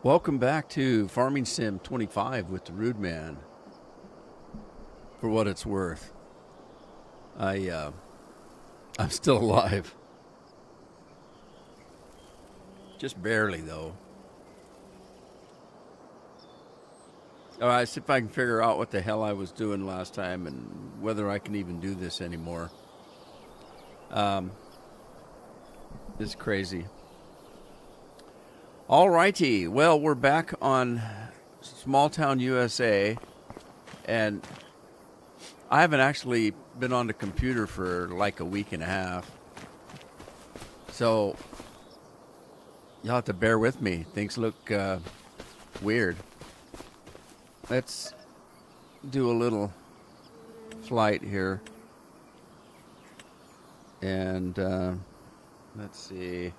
Welcome back to Farming Sim 25 with the Rude Man. For what it's worth, I I'm still alive, just barely though. All right, see if I can figure out what the hell I was doing last time and whether I can even do this anymore. Um, it's crazy. All righty, well we're back on Small Town USA, and I haven't actually been on the computer for like a week and a half. So you'll have to bear with me. Things look weird. Let's do a little flight here. And let's see.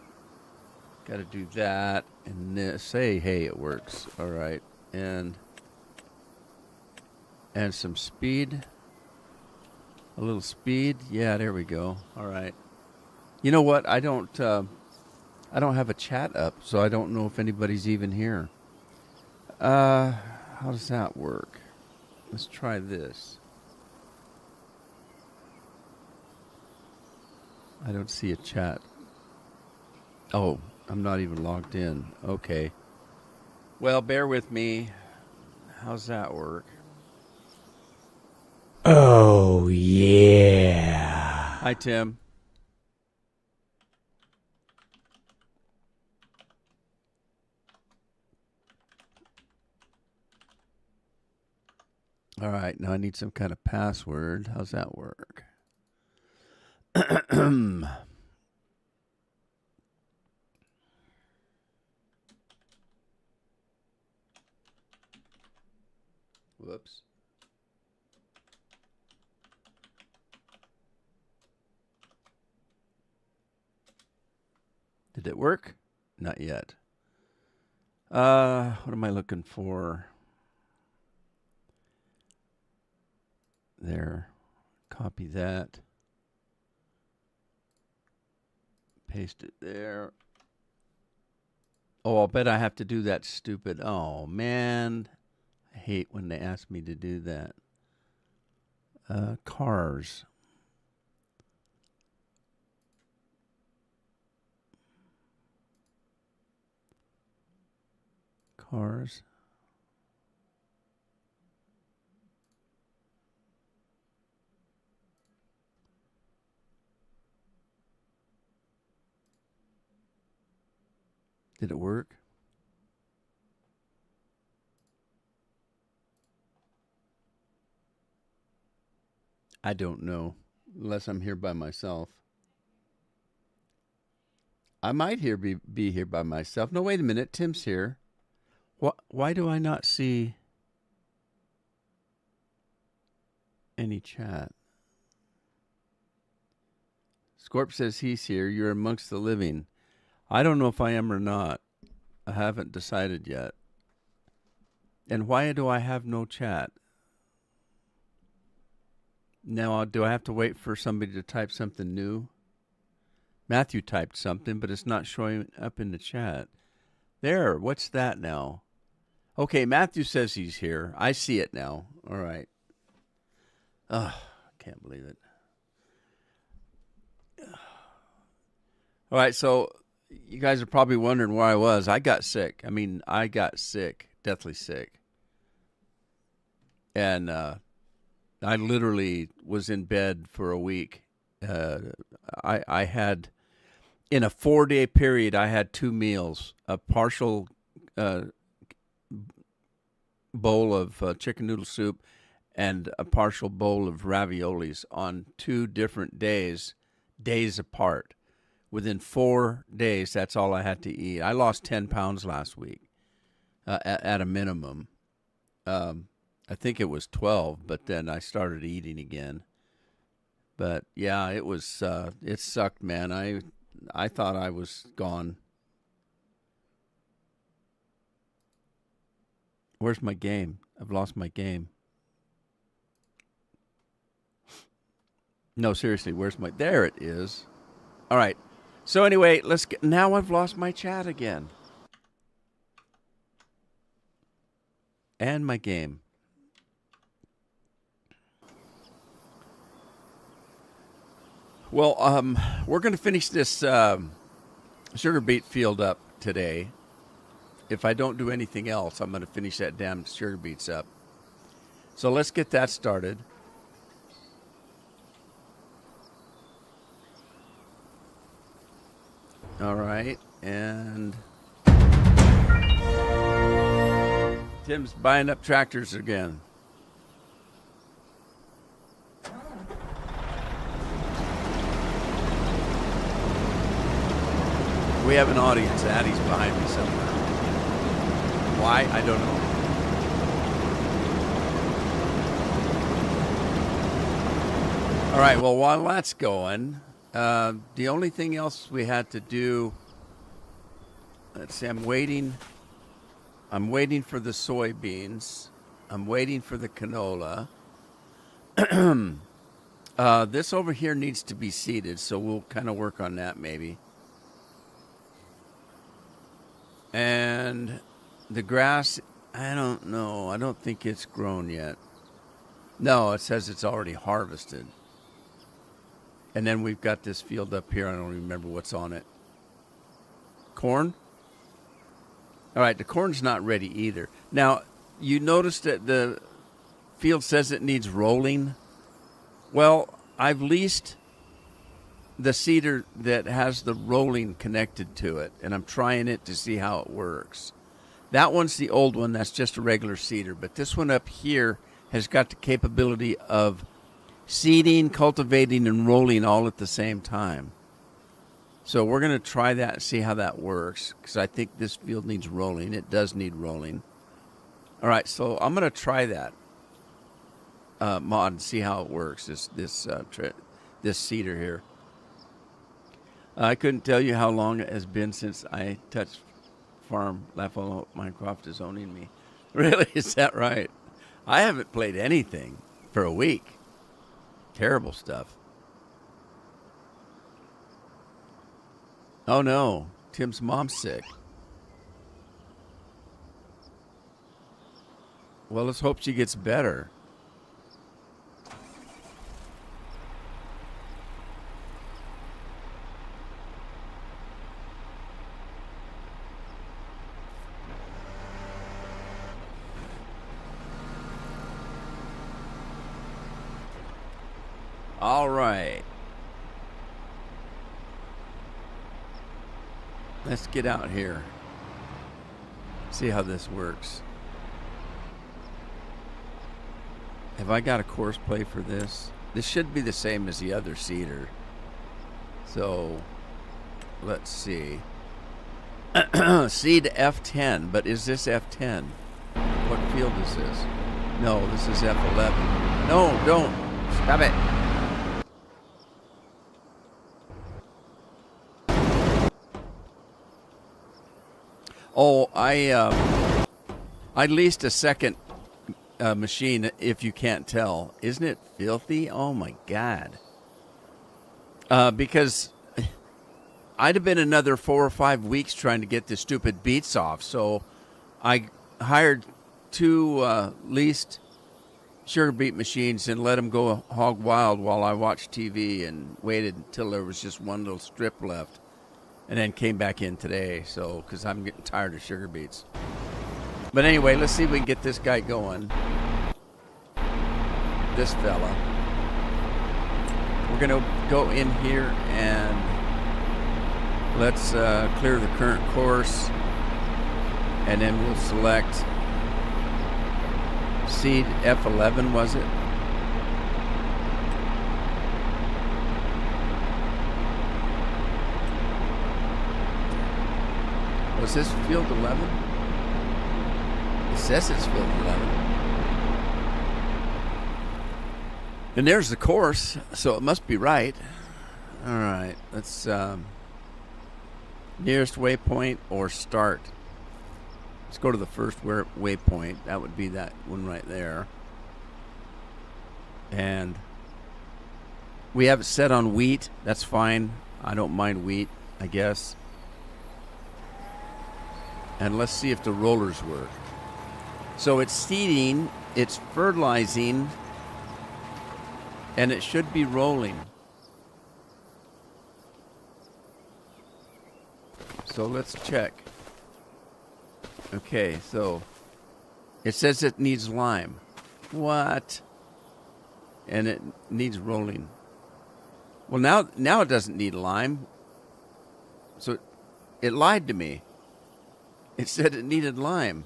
Got to do that. And say, hey, it works. All right. And some speed. A little speed. Yeah, there we go. All right. You know what? I don't have a chat up, so I don't know if anybody's even here. How does that work? Let's try this. I don't see a chat. Oh, I'm not even logged in. Okay. Well, bear with me. How's that work? Oh, yeah. Hi, Tim. All right, now I need some kind of password. How's that work? Whoops. Did it work? Not yet. What am I looking for? There. Copy that. Paste it there. Oh, I'll bet I have to do that stupid. Oh, man. I hate when they ask me to do that. Cars. Cars. Did it work? I don't know, unless I'm here by myself. I might be here by myself. No, wait a minute. Tim's here. Why do I not see any chat? Scorp says he's here. You're amongst the living. I don't know if I am or not. I haven't decided yet. And why do I have no chat? Now, do I have to wait for somebody to type something new? Matthew typed something, but it's not showing up in the chat. There, what's that now? Okay, Matthew says he's here. I see it now. All right. Ugh, can't believe it. All right, so you guys are probably wondering where I was. I got sick. I got sick, deathly sick. And I literally was in bed for a week. I had, in a 4-day period, I had 2 meals, a partial bowl of chicken noodle soup and a partial bowl of raviolis on 2 different days apart. Within 4 days, that's all I had to eat. I lost 10 pounds last week at a minimum. I think it was 12, but then I started eating again. But yeah, it sucked, man. I thought I was gone. Where's my game? I've lost my game. No, seriously, where's my? There it is. All right. So anyway, let's get. Now I've lost my chat again. and my game. Well, we're going to finish this sugar beet field up today. If I don't do anything else, I'm going to finish that damn sugar beets up. So let's get that started. All right, and Tim's buying up tractors again. We have an audience. Addie's behind me somewhere. Why? I don't know. All right, well, while that's going, the only thing else we had to do, let's see, I'm waiting for the soybeans. I'm waiting for the canola. This over here needs to be seeded, so we'll kind of work on that maybe. And the grass, I don't know. I don't think it's grown yet. No, it says it's already harvested. And then we've got this field up here. I don't remember what's on it. Corn? All right, the corn's not ready either. Now, you notice that the field says it needs rolling. Well, I've leased the seeder that has the rolling connected to it, and I'm trying it to see how it works. That one's the old one. That's just a regular seeder. But this one up here has got the capability of seeding, cultivating, and rolling all at the same time. So we're going to try that and see how that works, because I think this field needs rolling. It does need rolling. All right, so I'm going to try that mod and see how it works, this seeder here. I couldn't tell you how long it has been since I touched Farm. Laugh-O Minecraft is owning me. Really? Is that right? I haven't played anything for a week. Terrible stuff. Oh no, Tim's mom's sick. Well, let's hope she gets better. All right. Let's get out here. See how this works. Have I got a course play for this? This should be the same as the other seeder. So, let's see. Seed F10, but is this F10? What field is this? No, this is F11. No, don't. Stop it. Oh, I leased a second machine, if you can't tell. Isn't it filthy? Oh, my God. Because I'd have been another 4 or 5 weeks trying to get the stupid beets off. So I hired 2 leased sugar beet machines and let them go hog wild while I watched TV and waited until there was just one little strip left. And then came back in today, so because I'm getting tired of sugar beets. But anyway, let's see if we can get this guy going. This fella. We're going to go in here and let's clear the current course. And then we'll select seed F11, was it? Was this field 11? It says it's field 11. And there's the course, so it must be right. All right, let's nearest waypoint or start. Let's go to the first waypoint. That would be that one right there. And we have it set on wheat. That's fine. I don't mind wheat, I guess. And let's see if the rollers work. So it's seeding, it's fertilizing, and it should be rolling. So let's check. Okay, so it says it needs lime. What? And it needs rolling. Well, now it doesn't need lime. So it lied to me. It said it needed lime.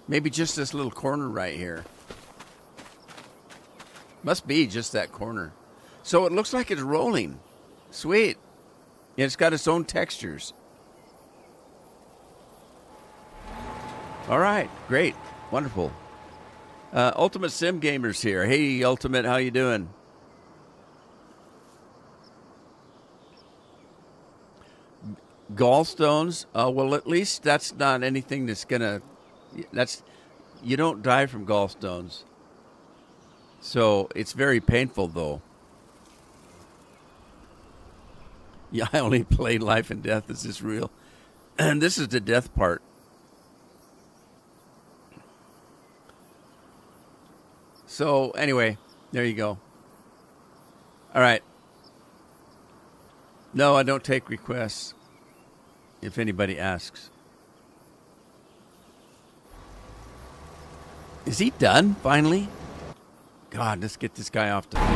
Maybe just this little corner right here. Must be just that corner. So it looks like it's rolling. Sweet. And it's got its own textures. All right, great, wonderful. Ultimate Sim Gamers here. Hey, Ultimate, how you doing? Gallstones. Well, at least that's not anything that's gonna. You don't die from gallstones. So it's very painful, though. Yeah, I only played Life and Death. Is this real? And this is the death part. So anyway, there you go. All right. No, I don't take requests if anybody asks. Is he done finally? God, let's get this guy off the field.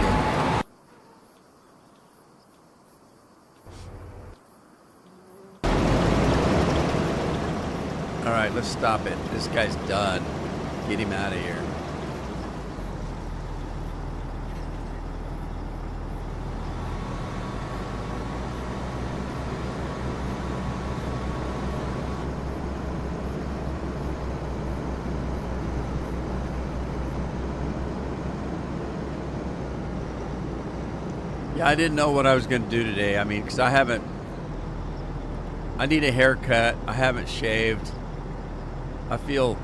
All right, let's stop it. This guy's done. Get him out of here. Yeah, I didn't know what I was going to do today. I mean, because I need a haircut. I haven't shaved. I feel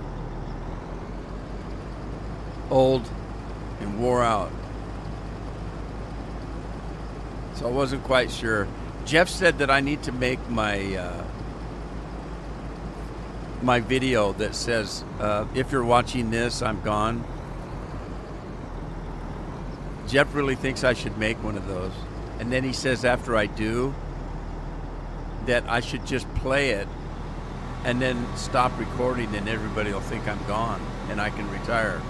old and wore out. So I wasn't quite sure. Jeff said that I need to make my my video that says, if you're watching this, I'm gone. Jeff really thinks I should make one of those. And then he says after I do, that I should just play it and then stop recording and everybody will think I'm gone and I can retire.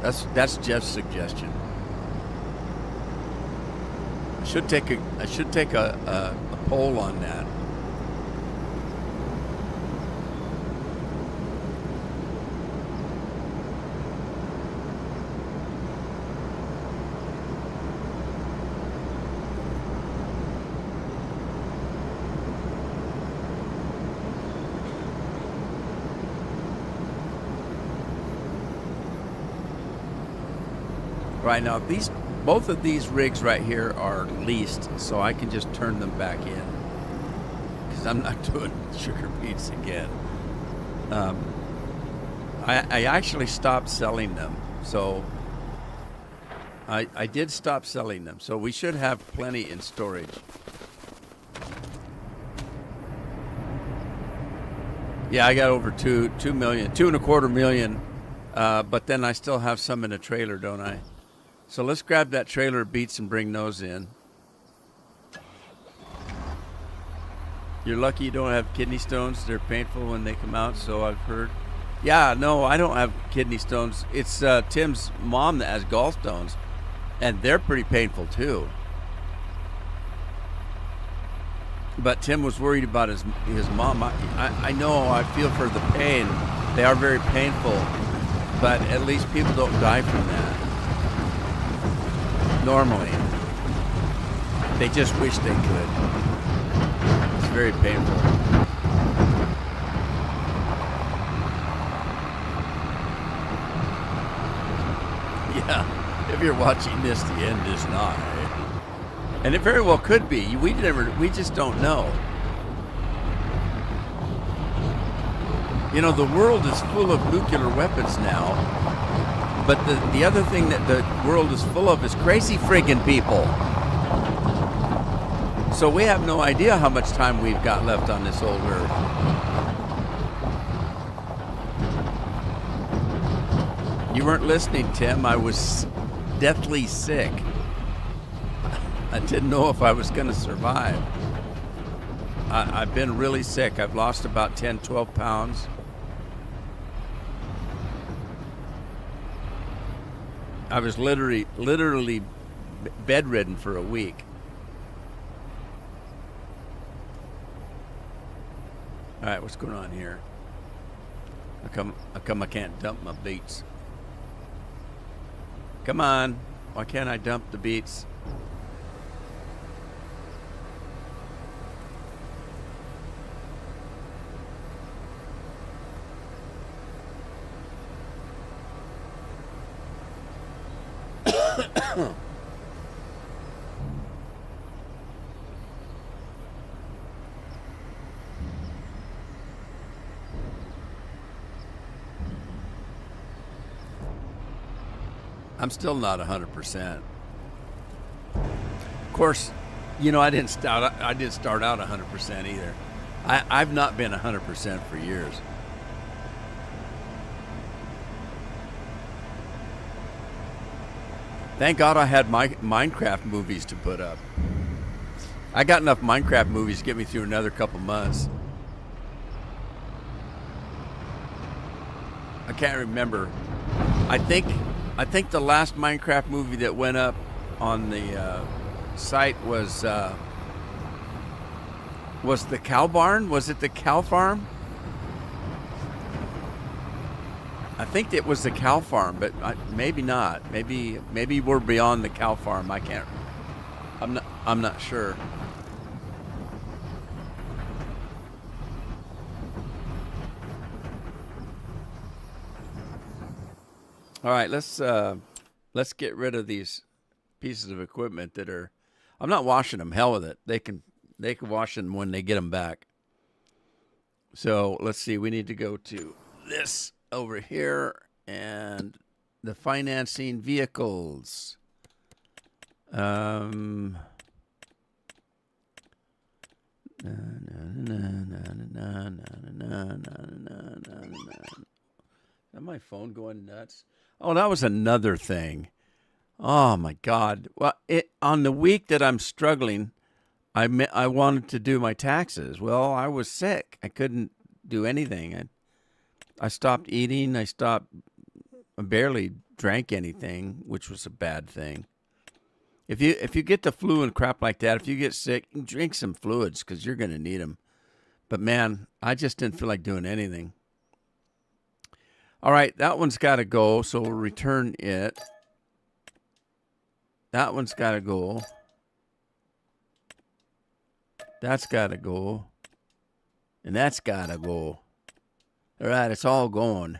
That's Jeff's suggestion. I should take a poll on that. Right now, both of these rigs right here are leased, so I can just turn them back in because I'm not doing sugar beets again. I actually stopped selling them, so I did stop selling them. So we should have plenty in storage. Yeah, I got over 2 million, 2.25 million, but then I still have some in a trailer, don't I? So let's grab that trailer of beets and bring those in. You're lucky you don't have kidney stones. They're painful when they come out, so I've heard. Yeah, no, I don't have kidney stones. It's Tim's mom that has gallstones, and they're pretty painful too. But Tim was worried about his mom. I know, I feel for the pain. They are very painful, but at least people don't die from that. Normally. They just wish they could. It's very painful. Yeah, if you're watching this, the end is nigh. And it very well could be. We just don't know. You know, the world is full of nuclear weapons now. But the other thing that the world is full of is crazy friggin' people. So we have no idea how much time we've got left on this old earth. You weren't listening, Tim. I was deathly sick. I didn't know if I was going to survive. I've been really sick. I've lost about 10, 12 pounds. I was literally bedridden for a week. All right, what's going on here? How come I can't dump my beets? Come on. Why can't I dump the beets? I'm still not 100%. Of course, you know, I didn't start out 100% either. I've not been 100% for years. Thank God I had my Minecraft movies to put up. I got enough Minecraft movies to get me through another couple months. I can't remember. I think the last Minecraft movie that went up on the site was the Cow Barn. Was it the Cow Farm? I think it was the Cow Farm, but maybe not. Maybe we're beyond the Cow Farm. I can't. I'm not sure. All right, let's get rid of these pieces of equipment that are. I'm not washing them. Hell with it. They can wash them when they get them back. So let's see. We need to go to this over here and the financing vehicles. Is that my phone going nuts? Oh, that was another thing. Oh my God! Well, on the week that I'm struggling, I wanted to do my taxes. Well, I was sick. I couldn't do anything. I stopped eating. I barely drank anything, which was a bad thing. If you get the flu and crap like that, if you get sick, drink some fluids because you're going to need them. But man, I just didn't feel like doing anything. All right, that one's got to go, so we'll return it. That one's got to go. That's got to go. And that's got to go. All right, it's all going.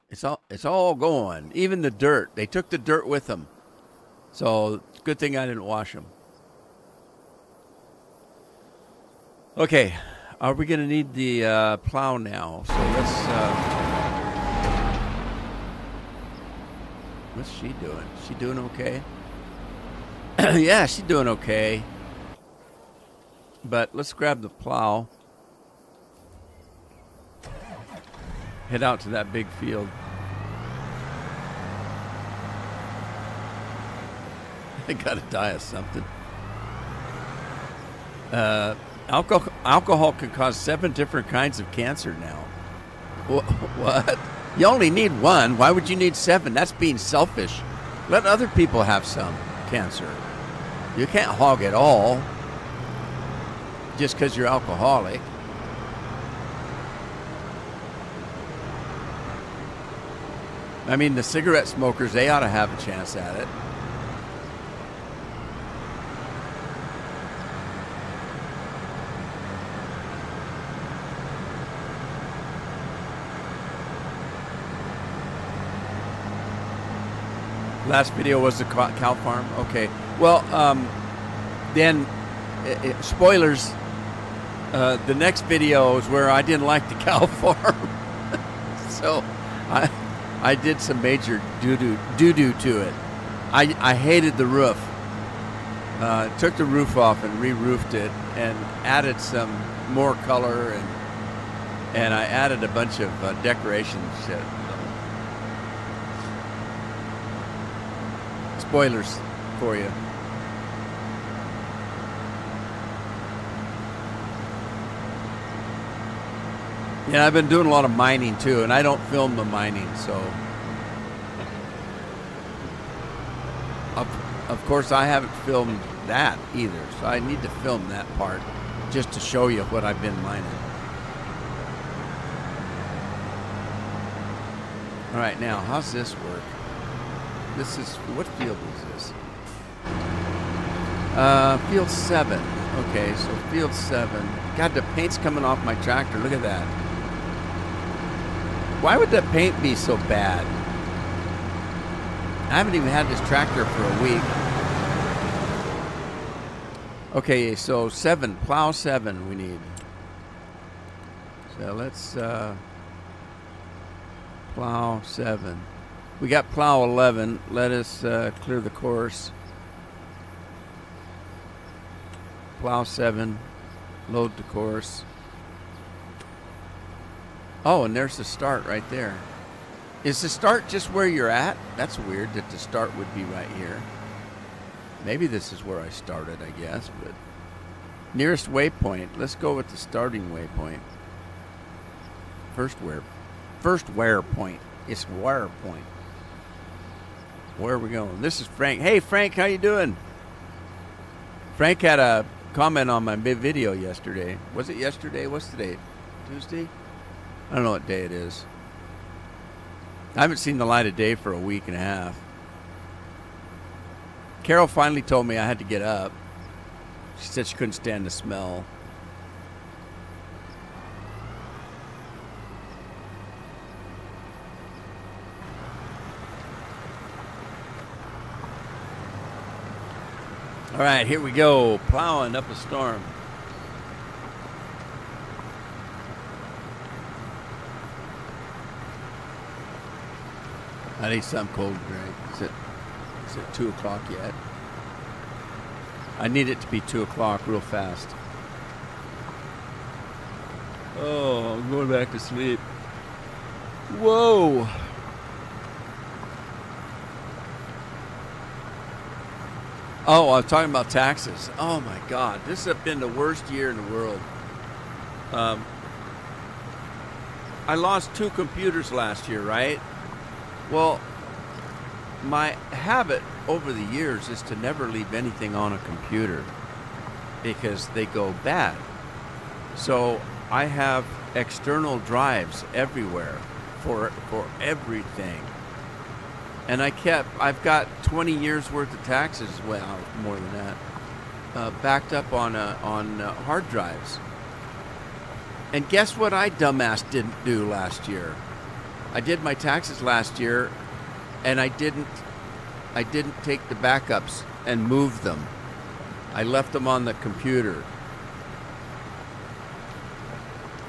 It's all going. Even the dirt. They took the dirt with them. So, good thing I didn't wash them. Okay, are we going to need the plow now? So let's... what's she doing? Is she doing okay? Yeah, she's doing okay. But let's grab the plow. Head out to that big field. I gotta die of something. Alcohol can cause 7 different kinds of cancer now. What? You only need 1. Why would you need 7? That's being selfish. Let other people have some cancer. You can't hog it all just because you're alcoholic. I mean, the cigarette smokers, they ought to have a chance at it. Last video was the cow farm. Okay. Well, then, spoilers. The next video is where I didn't like the cow farm, so I did some major doo-doo to it. I hated the roof. Took the roof off and re-roofed it and added some more color, and I added a bunch of decorations. Spoilers for you. Yeah, I've been doing a lot of mining too, and I don't film the mining, so of course I haven't filmed that either, so I need to film that part just to show you what I've been mining. All right, now how's this work? This is, what field is this? Field 7. Okay, so field 7. God, the paint's coming off my tractor. Look at that. Why would the paint be so bad? I haven't even had this tractor for a week. Okay, so 7, plow 7 we need. So let's plow 7. We got plow 11. Let us clear the course. Plow 7. Load the course. Oh, and there's the start right there. Is the start just where you're at? That's weird that the start would be right here. Maybe this is where I started, I guess, but nearest waypoint. Let's go with the starting waypoint. First where point. It's where point. Where are we going? This is Frank. Hey, Frank, how you doing? Frank had a comment on my video yesterday. Was it yesterday? What's the date? Tuesday? I don't know what day it is. I haven't seen the light of day for a week and a half. Carol finally told me I had to get up. She said she couldn't stand the smell. All right, here we go. Plowing up a storm. I need something cold to drink. Is it 2 o'clock yet? I need it to be 2 o'clock real fast. Oh, I'm going back to sleep. Whoa. Oh, I was talking about taxes. Oh my God, this has been the worst year in the world. I lost 2 computers last year, right? Well, my habit over the years is to never leave anything on a computer because they go bad. So I have external drives everywhere for everything. And I've got 20 years worth of taxes, well, more than that, backed up on hard drives. And guess what I dumbass didn't do last year? I did my taxes last year, and I didn't take the backups and move them. I left them on the computer.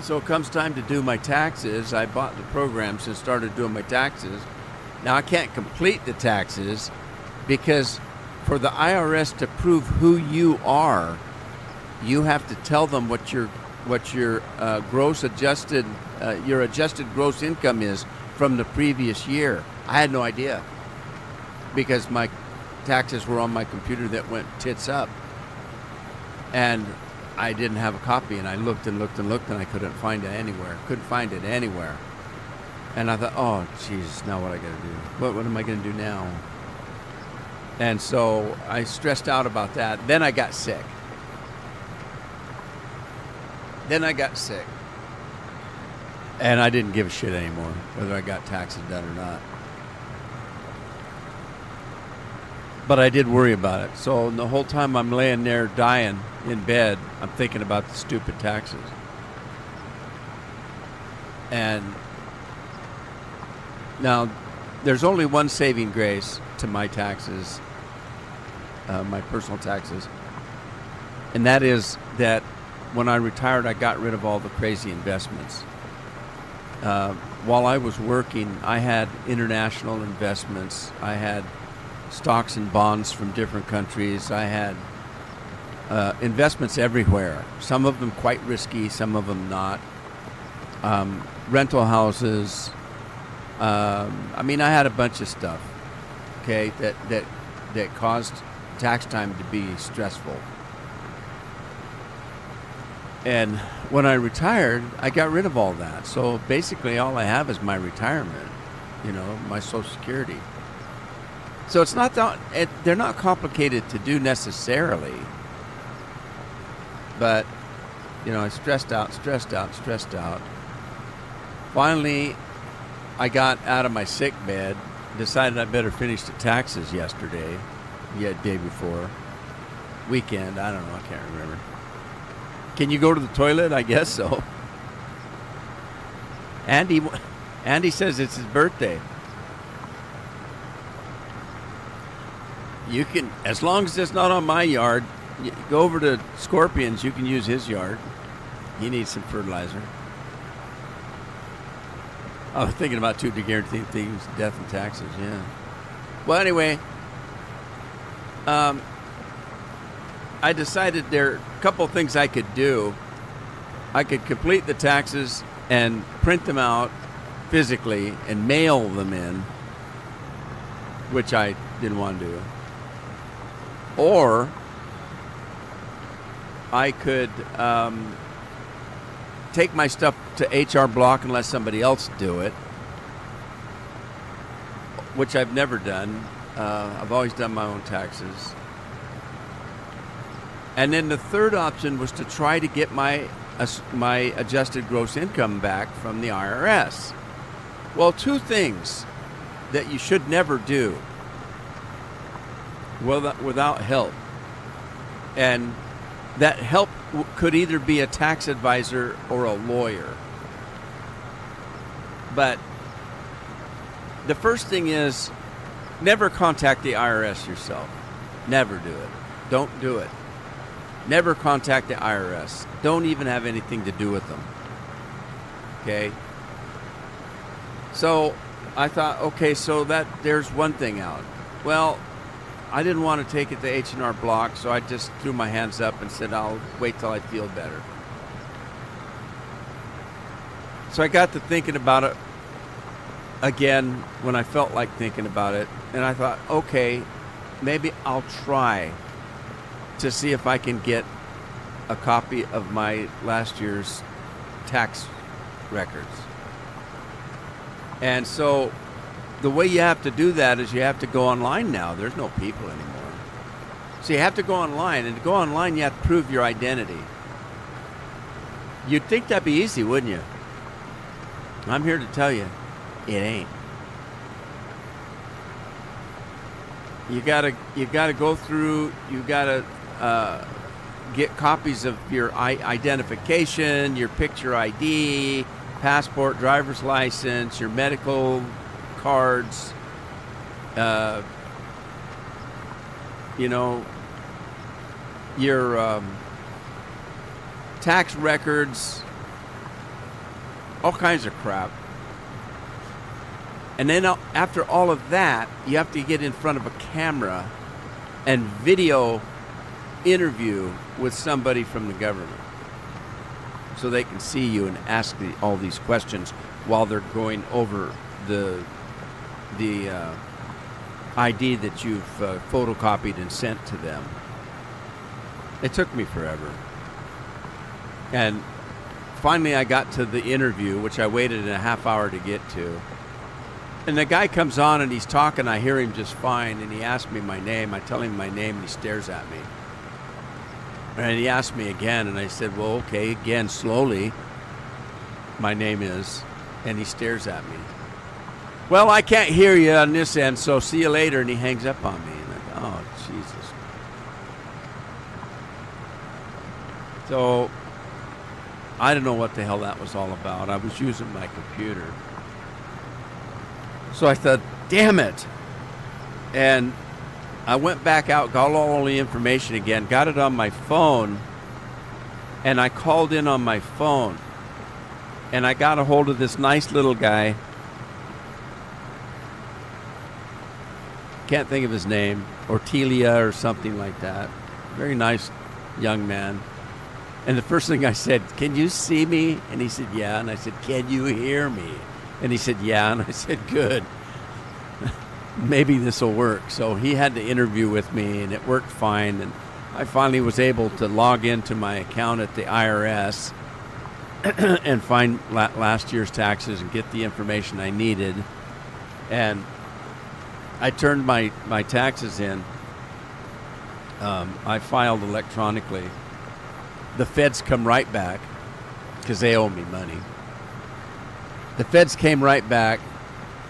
So it comes time to do my taxes. I bought the programs and started doing my taxes. Now I can't complete the taxes because for the IRS to prove who you are, you have to tell them what your adjusted gross income is from the previous year. I had no idea because my taxes were on my computer that went tits up, and I didn't have a copy. And I looked and looked and looked, and I couldn't find it anywhere. Couldn't find it anywhere. And I thought, oh, Jesus, now what I got to do? What am I going to do now? And so I stressed out about that. Then I got sick. And I didn't give a shit anymore, whether I got taxes done or not. But I did worry about it. So the whole time I'm laying there dying in bed, I'm thinking about the stupid taxes. And now, there's only one saving grace to my taxes, my personal taxes, and that is that when I retired, I got rid of all the crazy investments. While I was working, I had international investments. I had stocks and bonds from different countries. I had investments everywhere. Some of them quite risky, some of them not. Rental houses. I mean, I had a bunch of stuff, okay, that caused tax time to be stressful. And when I retired, I got rid of all that. So basically all I have is my retirement, my Social Security. So it's not that, they're not complicated to do necessarily. But, I stressed out. Finally, I got out of my sick bed, decided I better finish the taxes yesterday, day before, weekend, I don't know, I can't remember. Can you go to the toilet? I guess so. Andy says it's his birthday. You can, as long as it's not on my yard, go over to Scorpions, you can use his yard. He needs some fertilizer. I was thinking about two guaranteed things, death and taxes, yeah. Well, anyway, I decided there are a couple things I could do. I could complete the taxes and print them out physically and mail them in, which I didn't want to do. Or I could take my stuff to HR Block and let somebody else do it, which I've never done. I've always done my own taxes. And then the third option was to try to get my adjusted gross income back from the IRS. Well, two things that you should never do without help. And that help could either be a tax advisor or a lawyer. But the first thing is never contact the IRS yourself. Never do it. Don't do it. Never contact the IRS. Don't even have anything to do with them. Okay? So I thought, okay, so there's one thing out. Well, I didn't want to take it to H&R Block, so I just threw my hands up and said, I'll wait till I feel better. So I got to thinking about it again when I felt like thinking about it, and I thought, okay, maybe I'll try to see if I can get a copy of my last year's tax records. And so the way you have to do that is you have to go online now. There's no people anymore. So you have to go online, and to go online you have to prove your identity. You'd think that'd be easy, wouldn't you? I'm here to tell you, it ain't. You gotta go through, you gotta get copies of your identification, your picture ID, passport, driver's license, your medical cards, your tax records, all kinds of crap. And then after all of that, you have to get in front of a camera and video interview with somebody from the government so they can see you and ask all these questions while they're going over the ID that you've photocopied and sent to them. It took me forever. And finally I got to the interview, which I waited a half hour to get to. And the guy comes on and he's talking, I hear him just fine, and he asks me my name. I tell him my name and he stares at me. And he asked me again, and I said, well, okay, again, slowly, my name is, and he stares at me. Well, I can't hear you on this end, so see you later, and he hangs up on me. And I go, oh, Jesus. So, I don't know what the hell that was all about. I was using my computer. So I thought, damn it. And I went back out, got all the information again, got it on my phone, and I called in on my phone. And I got a hold of this nice little guy. Can't think of his name. Ortelia or something like that. Very nice young man. And the first thing I said, "Can you see me?" And he said, "Yeah." And I said, "Can you hear me?" And he said, "Yeah." And I said, "Good. Maybe this will work." So he had the interview with me, and it worked fine. And I finally was able to log into my account at the IRS and find last year's taxes and get the information I needed. And I turned my taxes in. I filed electronically. The feds come right back because they owe me money. The feds came right back,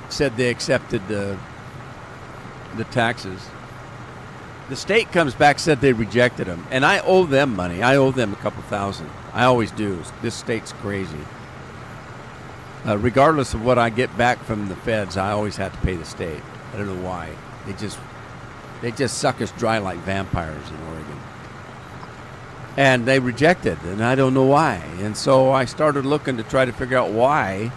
said they accepted the taxes. The state comes back, said they rejected them, and I owe them money. I owe them a couple thousand. I always do. This state's crazy. Regardless of what I get back from the feds, I always have to pay the state. I don't know why. They just suck us dry like vampires in Oregon. And they rejected, and I don't know why. And so I started looking to try to figure out why.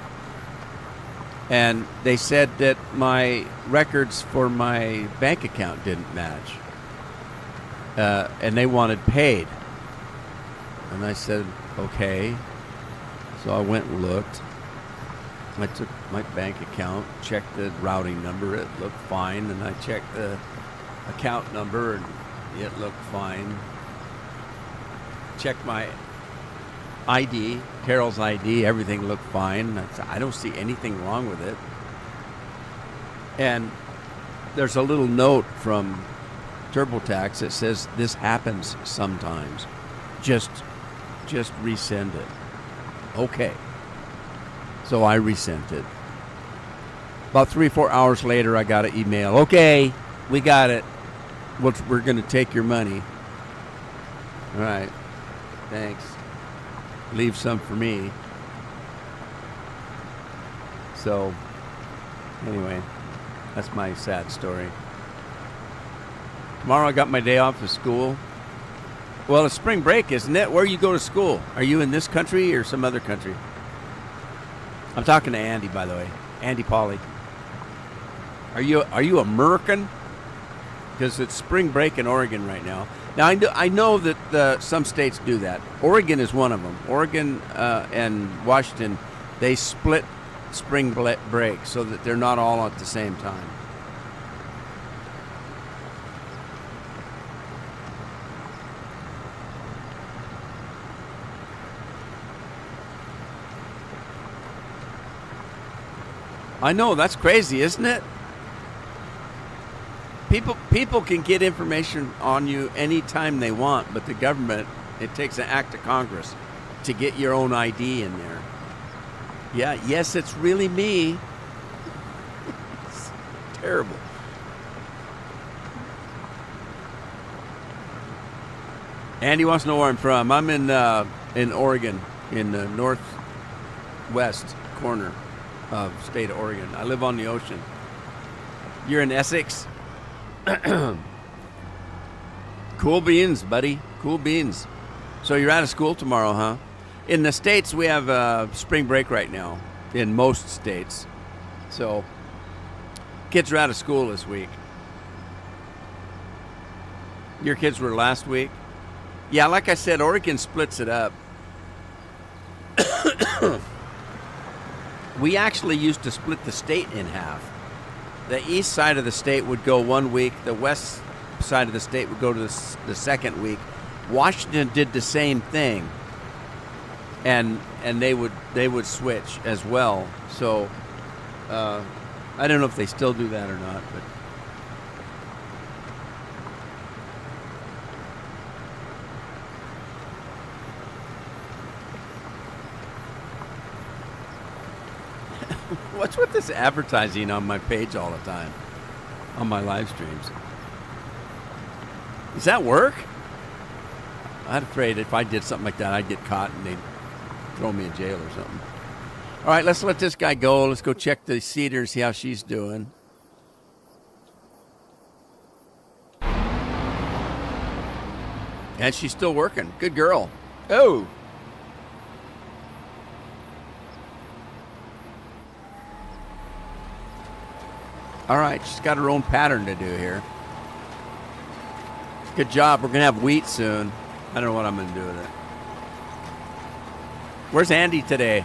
And they said that my records for my bank account didn't match. And they wanted paid. And I said, okay. So I went and looked. I took my bank account, checked the routing number, it looked fine. And I checked the account number, and it looked fine. Checked my ID, Carol's ID, everything looked fine. I don't see anything wrong with it. And there's a little note from TurboTax that says this happens sometimes. Just resend it. Okay. So I resent it. About 3-4 hours later, I got an email. Okay, we got it. We're going to take your money. All right. Thanks. Leave some for me. So, anyway, that's my sad story. Tomorrow I got my day off of school. Well, it's spring break, isn't it? Where you go to school? Are you in this country or some other country? I'm talking to Andy, by the way. Andy Pauly. Are you American? Because it's spring break in Oregon right now. Now, I know that some states do that. Oregon is one of them. Oregon and Washington, they split spring break so that they're not all at the same time. I know, that's crazy, isn't it? People can get information on you anytime they want, but the government, it takes an act of Congress to get your own ID in there. Yeah, yes, it's really me. It's terrible. Andy wants to know where I'm from. I'm in Oregon, in the northwest corner of state of Oregon. I live on the ocean. You're in Essex? Cool beans, buddy. Cool beans. So you're out of school tomorrow, huh? In the States, we have spring break right now. In most states. So kids are out of school this week. Your kids were last week? Yeah, like I said, Oregon splits it up. We actually used to split the state in half. The east side of the state would go 1 week. The west side of the state would go to the second week. Washington did the same thing, and they would switch as well. So I don't know if they still do that or not, but. What's with this advertising on my page all the time? On my live streams? Does that work? I'm afraid if I did something like that, I'd get caught and they'd throw me in jail or something. All right, let's let this guy go. Let's go check the Cedar, see how she's doing. And she's still working. Good girl. Oh. All right, she's got her own pattern to do here. Good job. We're going to have wheat soon. I don't know what I'm going to do with it. Where's Andy today?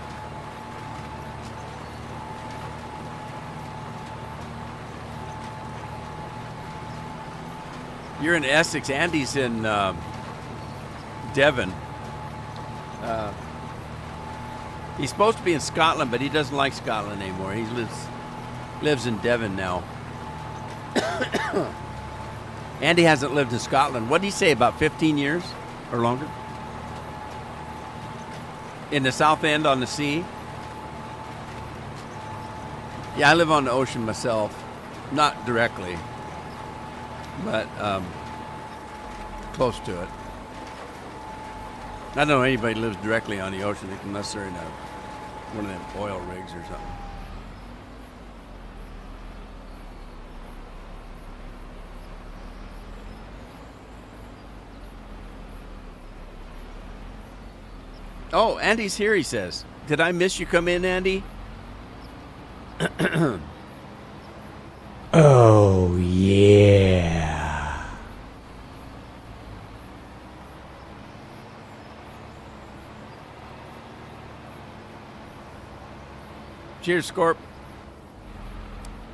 You're in Essex. Andy's in Devon. He's supposed to be in Scotland, but he doesn't like Scotland anymore. He lives in Devon now. Andy hasn't lived in Scotland. What did he say, about 15 years or longer? In the South End on the sea? Yeah, I live on the ocean myself. Not directly, but close to it. I don't know anybody who lives directly on the ocean unless they're in one of them oil rigs or something. Oh, Andy's here, he says. Did I miss you come in, Andy? Oh, yeah. Cheers, Scorp.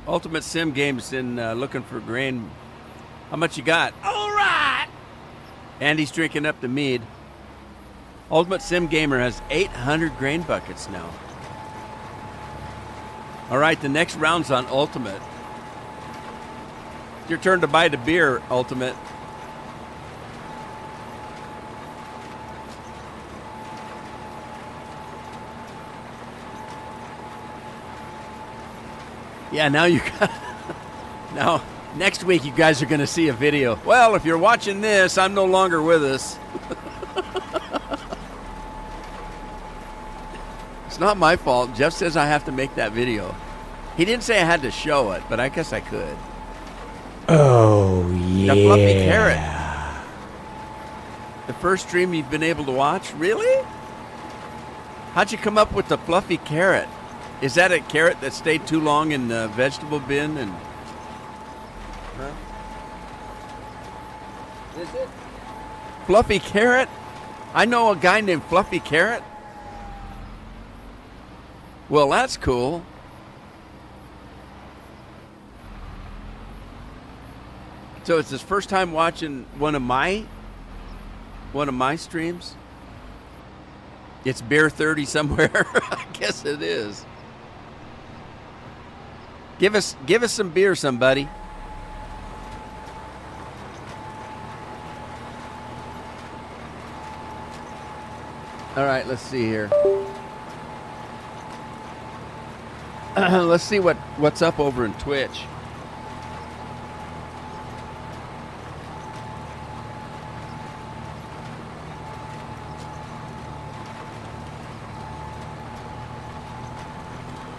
Ultimate Sim Games in looking for grain. How much you got? All right. Andy's drinking up the mead. Ultimate Sim Gamer has 800 grain buckets now. All right, the next round's on Ultimate. It's your turn to buy the beer, Ultimate. Yeah, now you got... Now, next week you guys are going to see a video. Well, if you're watching this, I'm no longer with us. It's not my fault. Jeff says I have to make that video. He didn't say I had to show it, but I guess I could. Oh, yeah. The Fluffy Carrot. The first stream you've been able to watch? Really? How'd you come up with the Fluffy Carrot? Is that a carrot that stayed too long in the vegetable bin? And huh? Is it? Fluffy Carrot? I know a guy named Fluffy Carrot. Well, that's cool. So it's his first time watching one of my streams. It's Beer 30 somewhere. I guess it is. Give us some beer, somebody. All right, let's see here. Let's see what's up over in Twitch.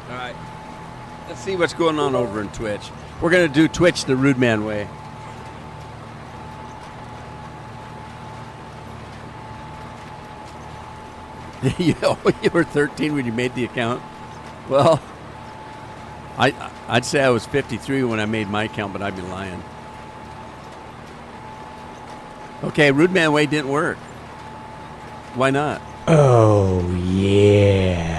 All right. Let's see what's going on over in Twitch. We're going to do Twitch the Rude Man way. You were 13 when you made the account? Well, I'd say I was 53 when I made my account, but I'd be lying. Okay, Rude Man Way didn't work. Why not? Oh, yeah.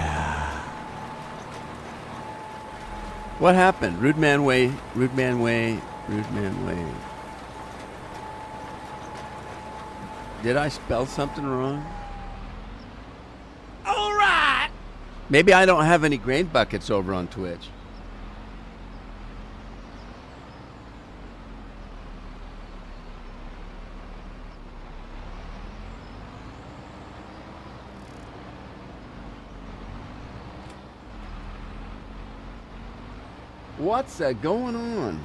What happened? Rude Man Way, Rude Man Way, Rude Man Way. Did I spell something wrong? All right. Maybe I don't have any grain buckets over on Twitch. What's going on?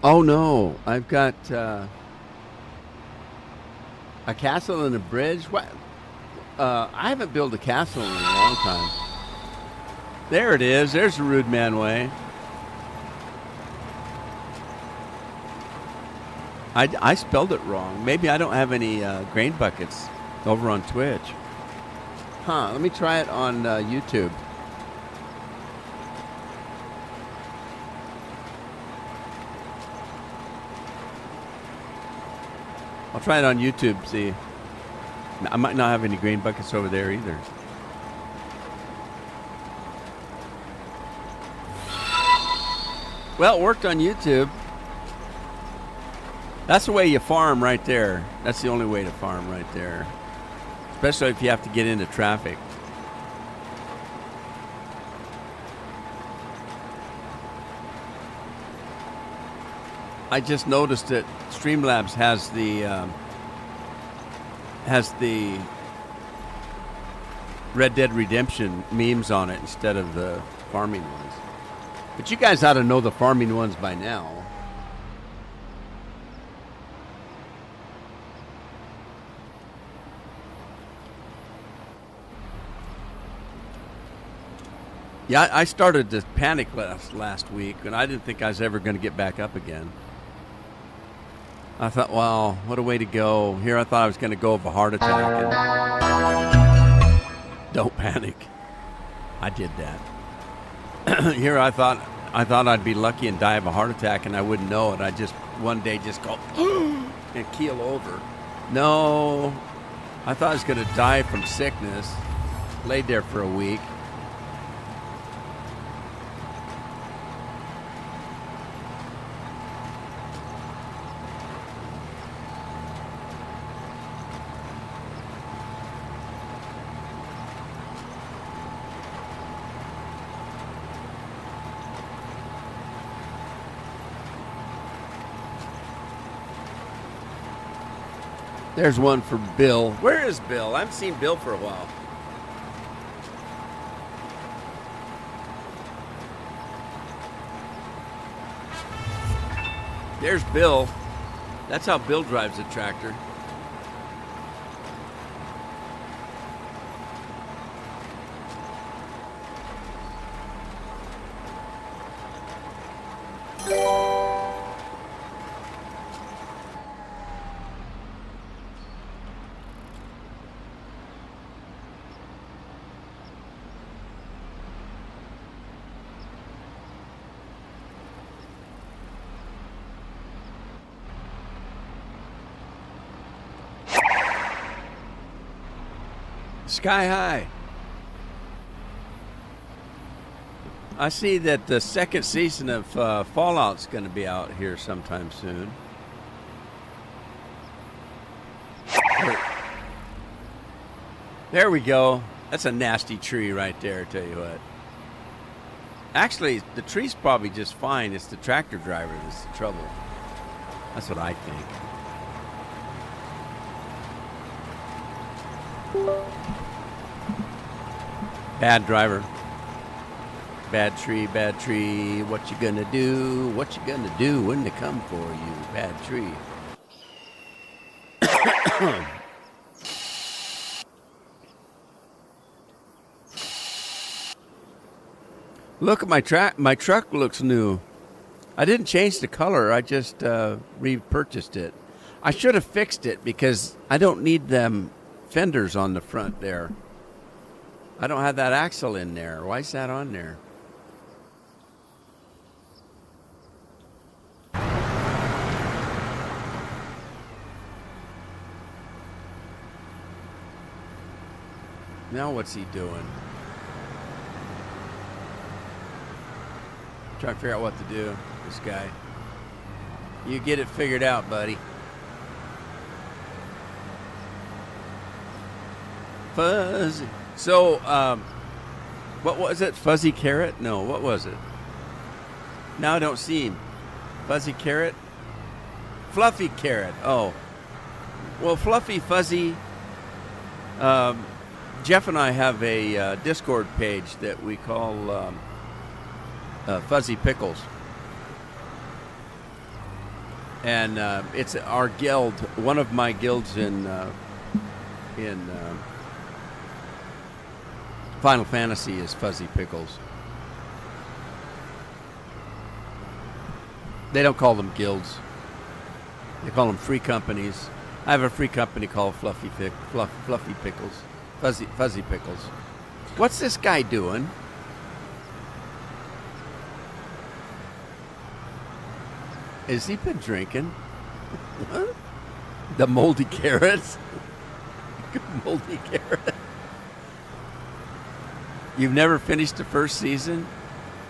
Oh no, I've got a castle and a bridge. What? I haven't built a castle in a long time. There it is. There's the Rude Man Way. I spelled it wrong. Maybe I don't have any grain buckets over on Twitch. Huh, let me try it on YouTube. I'll try it on YouTube, see. I might not have any grain buckets over there either. Well, it worked on YouTube. That's the way you farm right there. That's the only way to farm right there. Especially if you have to get into traffic. I just noticed that Streamlabs has the Red Dead Redemption memes on it instead of the farming ones. But you guys ought to know the farming ones by now. Yeah, I started to panic last week, and I didn't think I was ever going to get back up again. I thought, wow, what a way to go. Here I thought I was going to go of a heart attack. And don't panic. I did that. Here I thought I'd be lucky and die of a heart attack, and I wouldn't know it. I just one day just go and keel over. No, I thought I was going to die from sickness. Laid there for a week. There's one for Bill. Where is Bill? I haven't seen Bill for a while. There's Bill. That's how Bill drives a tractor. Sky high. I see that the second season of Fallout's going to be out here sometime soon. There we go. That's a nasty tree right there, I tell you what. Actually, the tree's probably just fine. It's the tractor driver that's the trouble. That's what I think. Bad driver. Bad tree, bad tree. What you gonna do? What you gonna do when they come for you? Bad tree. Look at my track. My truck looks new. I didn't change the color. I just repurchased it. I should have fixed it because I don't need them fenders on the front there. I don't have that axle in there. Why is that on there? Now what's he doing? Trying to figure out what to do, this guy. You get it figured out, buddy. Fuzzy. So, what was it? Fuzzy Carrot? No, what was it? Now I don't see him. Fuzzy Carrot? Fluffy Carrot. Oh. Well, Fluffy, Fuzzy. Jeff and I have a Discord page that we call Fuzzy Pickles. And it's our guild, one of my guilds in Final Fantasy is Fuzzy Pickles. They don't call them guilds. They call them free companies. I have a free company called Fluffy Pickles. Fuzzy Pickles. What's this guy doing? Has he been drinking? The moldy carrots. Moldy carrot. You've never finished the first season?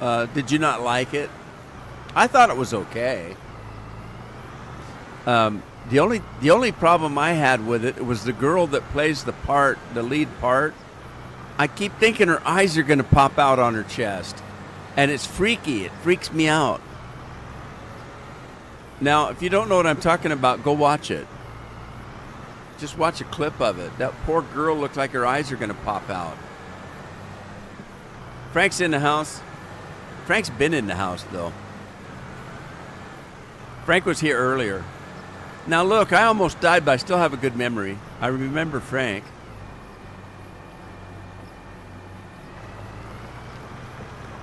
Did you not like it? I thought it was okay. The only problem I had with it was the girl that plays the lead part. I keep thinking her eyes are going to pop out on her chest, and it's freaky. It freaks me out. Now, if you don't know what I'm talking about, go watch it. Just watch a clip of it. That poor girl looked like her eyes are going to pop out. Frank's in the house. Frank's been in the house, though. Frank was here earlier. Now, look, I almost died, but I still have a good memory. I remember Frank.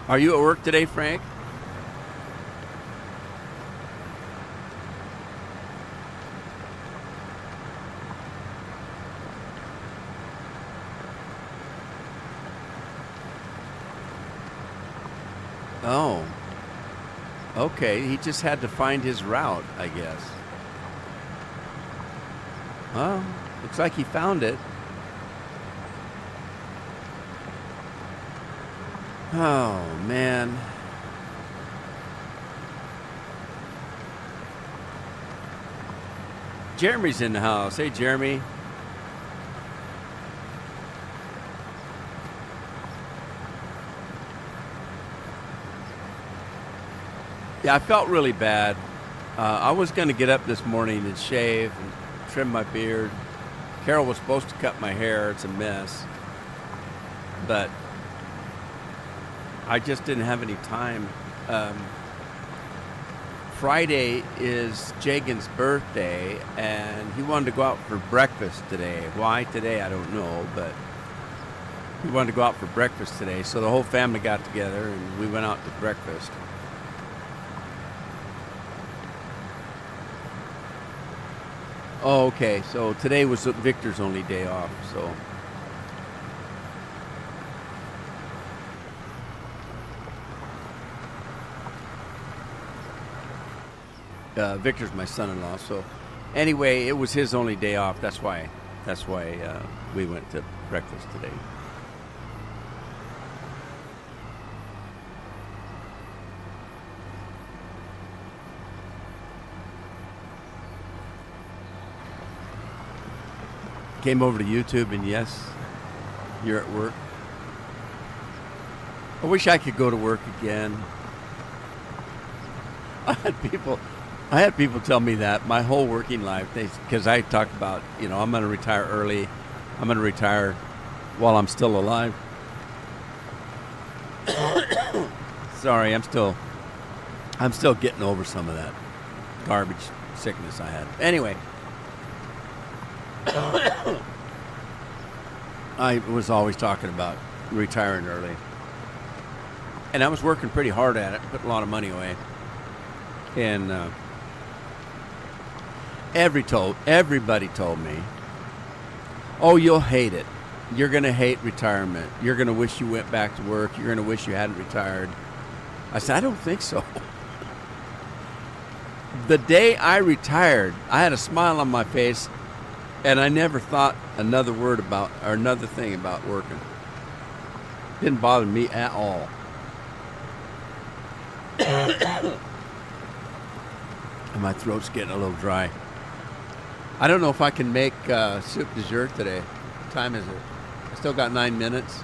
Are you at work today, Frank? Oh. Okay, he just had to find his route, I guess. Well, looks like he found it. Oh, man. Jeremy's in the house. Hey, Jeremy. Yeah, I felt really bad. I was going to get up this morning and shave and trim my beard. Carol was supposed to cut my hair. It's a mess. But I just didn't have any time. Friday is Jagan's birthday, and he wanted to go out for breakfast today. Why today, I don't know, but he wanted to go out for breakfast today. So the whole family got together, and we went out to breakfast. Oh, okay. So today was Victor's only day off, so. Victor's my son-in-law, so anyway, it was his only day off. That's why we went to breakfast today. Came over to YouTube, and yes, you're at work. I wish I could go to work again. I had people tell me that my whole working life, because I talk about, I'm going to retire early. I'm going to retire while I'm still alive. Sorry, I'm still getting over some of that garbage sickness I had. Anyway, I was always talking about retiring early. And I was working pretty hard at it, putting a lot of money away. And everybody told me, oh, you'll hate it. You're going to hate retirement. You're going to wish you went back to work. You're going to wish you hadn't retired. I said, I don't think so. The day I retired, I had a smile on my face, and I never thought another thing about working. Didn't bother me at all. And my throat's getting a little dry. I don't know if I can make soup du jour today. What time is it? I still got 9 minutes.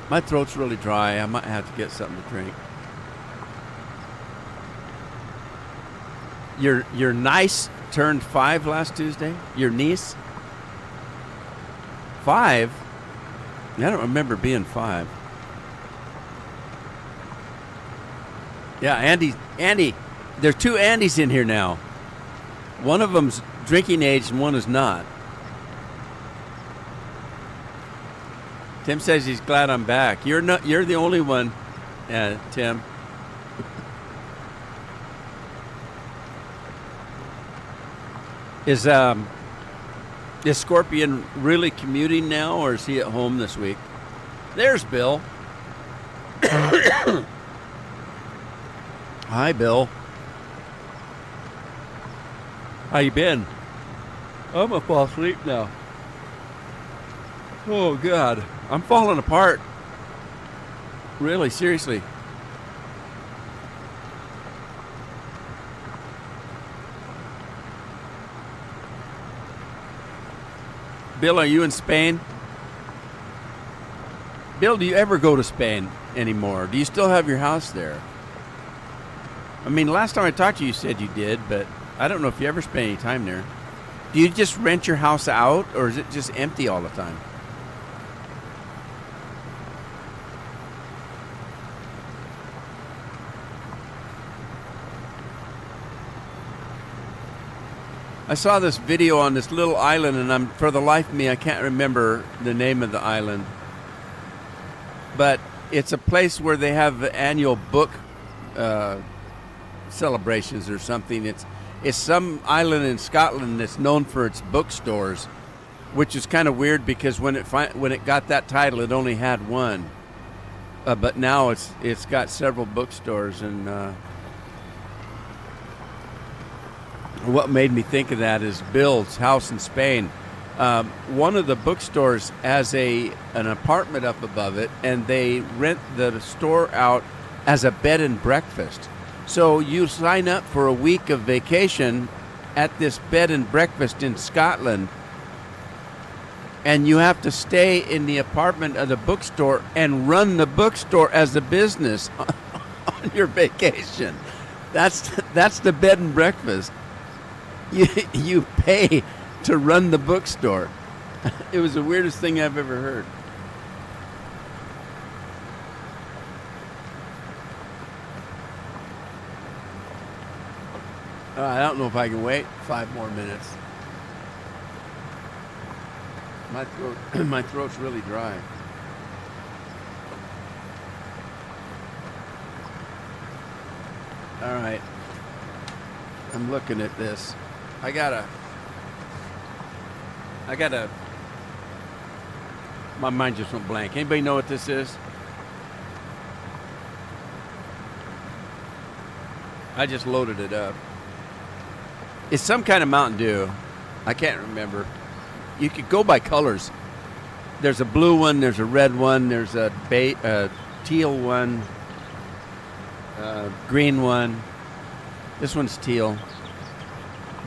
My throat's really dry. I might have to get something to drink. Your niece turned 5 last Tuesday? Your niece? 5? I don't remember being 5. Yeah, Andy, there's 2 Andys in here now. One of them's drinking age and one is not. Tim says he's glad I'm back. You're the only one, Tim. Is Scorpion really commuting now, or is he at home this week? There's Bill. Hi, Bill. How you been? I'm gonna fall asleep now. Oh God, I'm falling apart. Really, seriously. Bill, are you in Spain? Bill, do you ever go to Spain anymore? Do you still have your house there? I mean, last time I talked to you, you said you did, but I don't know if you ever spent any time there. Do you just rent your house out, or is it just empty all the time? I saw this video on this little island, and for the life of me, I can't remember the name of the island. But it's a place where they have annual book celebrations or something. It's some island in Scotland that's known for its bookstores, which is kind of weird because when it got that title, it only had one. But now it's got several bookstores, and what made me think of that is Bill's house in Spain. One of the bookstores has an apartment up above it, and they rent the store out as a bed and breakfast. So you sign up for a week of vacation at this bed and breakfast in Scotland, and you have to stay in the apartment of the bookstore and run the bookstore as a business on your vacation. That's the bed and breakfast. You pay to run the bookstore. It was the weirdest thing I've ever heard. I don't know if I can wait 5 more minutes. My throat's really dry. All right. I'm looking at this. I gotta, my mind just went blank. Anybody know what this is? I just loaded it up. It's some kind of Mountain Dew. I can't remember. You could go by colors. There's a blue one, there's a red one, there's a teal one, green one. This one's teal.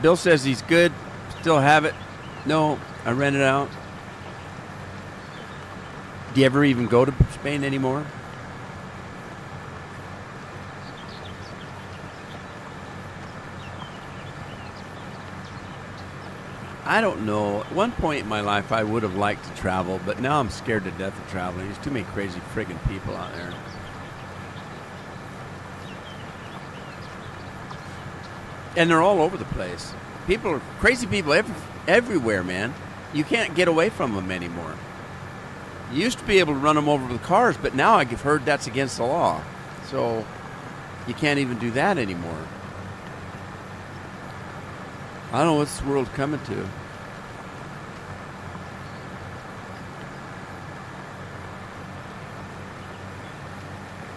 Bill says he's good. Still have it. No, I rent it out. Do you ever even go to Spain anymore? I don't know. At one point in my life, I would have liked to travel, but now I'm scared to death of traveling. There's too many crazy friggin' people out there. And they're all over the place. People are crazy people everywhere, man. You can't get away from them anymore. You used to be able to run them over with cars, but now I've heard that's against the law. So you can't even do that anymore. I don't know what's the world coming to.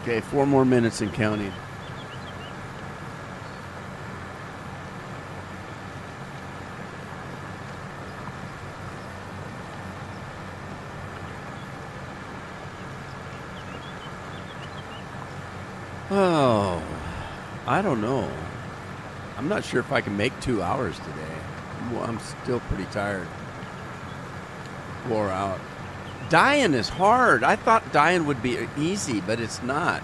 Okay, 4 more minutes and counting. Oh, I don't know. I'm not sure if I can make 2 hours today. I'm still pretty tired. Wore out. Dying is hard. I thought dying would be easy, but it's not.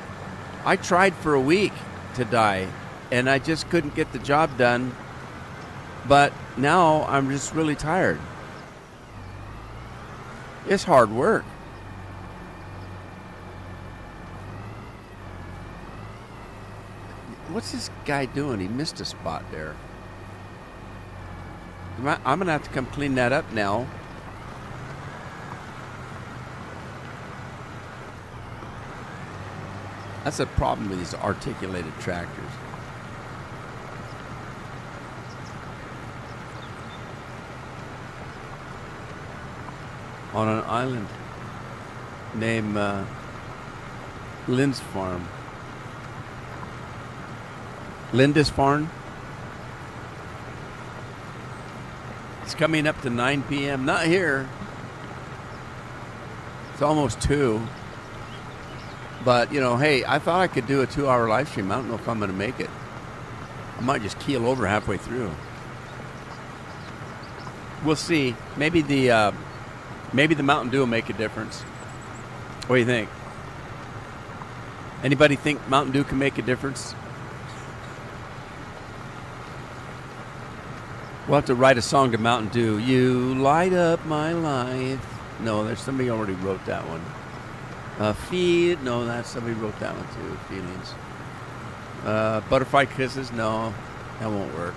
I tried for a week to die, and I just couldn't get the job done. But now I'm just really tired. It's hard work. What's this guy doing? He missed a spot there. I'm going to have to come clean that up now. That's a problem with these articulated tractors. On an island named Lindisfarne. Lindisfarne? It's coming up to 9 p.m. Not here. It's almost 2. But, you know, hey, I thought I could do a 2-hour live stream. I don't know if I'm going to make it. I might just keel over halfway through. We'll see. Maybe the Mountain Dew will make a difference. What do you think? Anybody think Mountain Dew can make a difference? We'll have to write a song to Mountain Dew. You light up my life. No, there's somebody already wrote that one. No, somebody wrote that one too. Feelings. Butterfly Kisses. No, that won't work.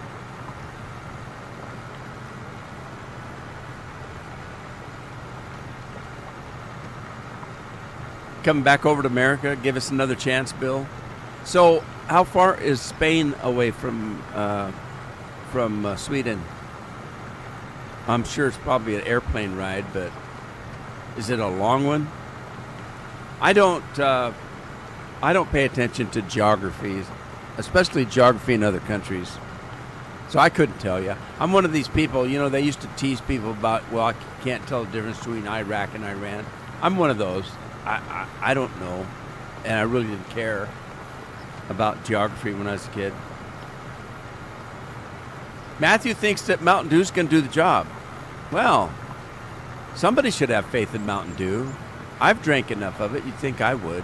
Coming back over to America. Give us another chance, Bill. So, how far is Spain away from Sweden? I'm sure it's probably an airplane ride, but is it a long one? I don't pay attention to geographies, especially geography in other countries. So I couldn't tell you. I'm one of these people, you know, they used to tease people about, well, I can't tell the difference between Iraq and Iran. I'm one of those. I don't know, and I really didn't care about geography when I was a kid. Matthew thinks that Mountain Dew's going to do the job. Well, somebody should have faith in Mountain Dew. I've drank enough of it. You'd think I would.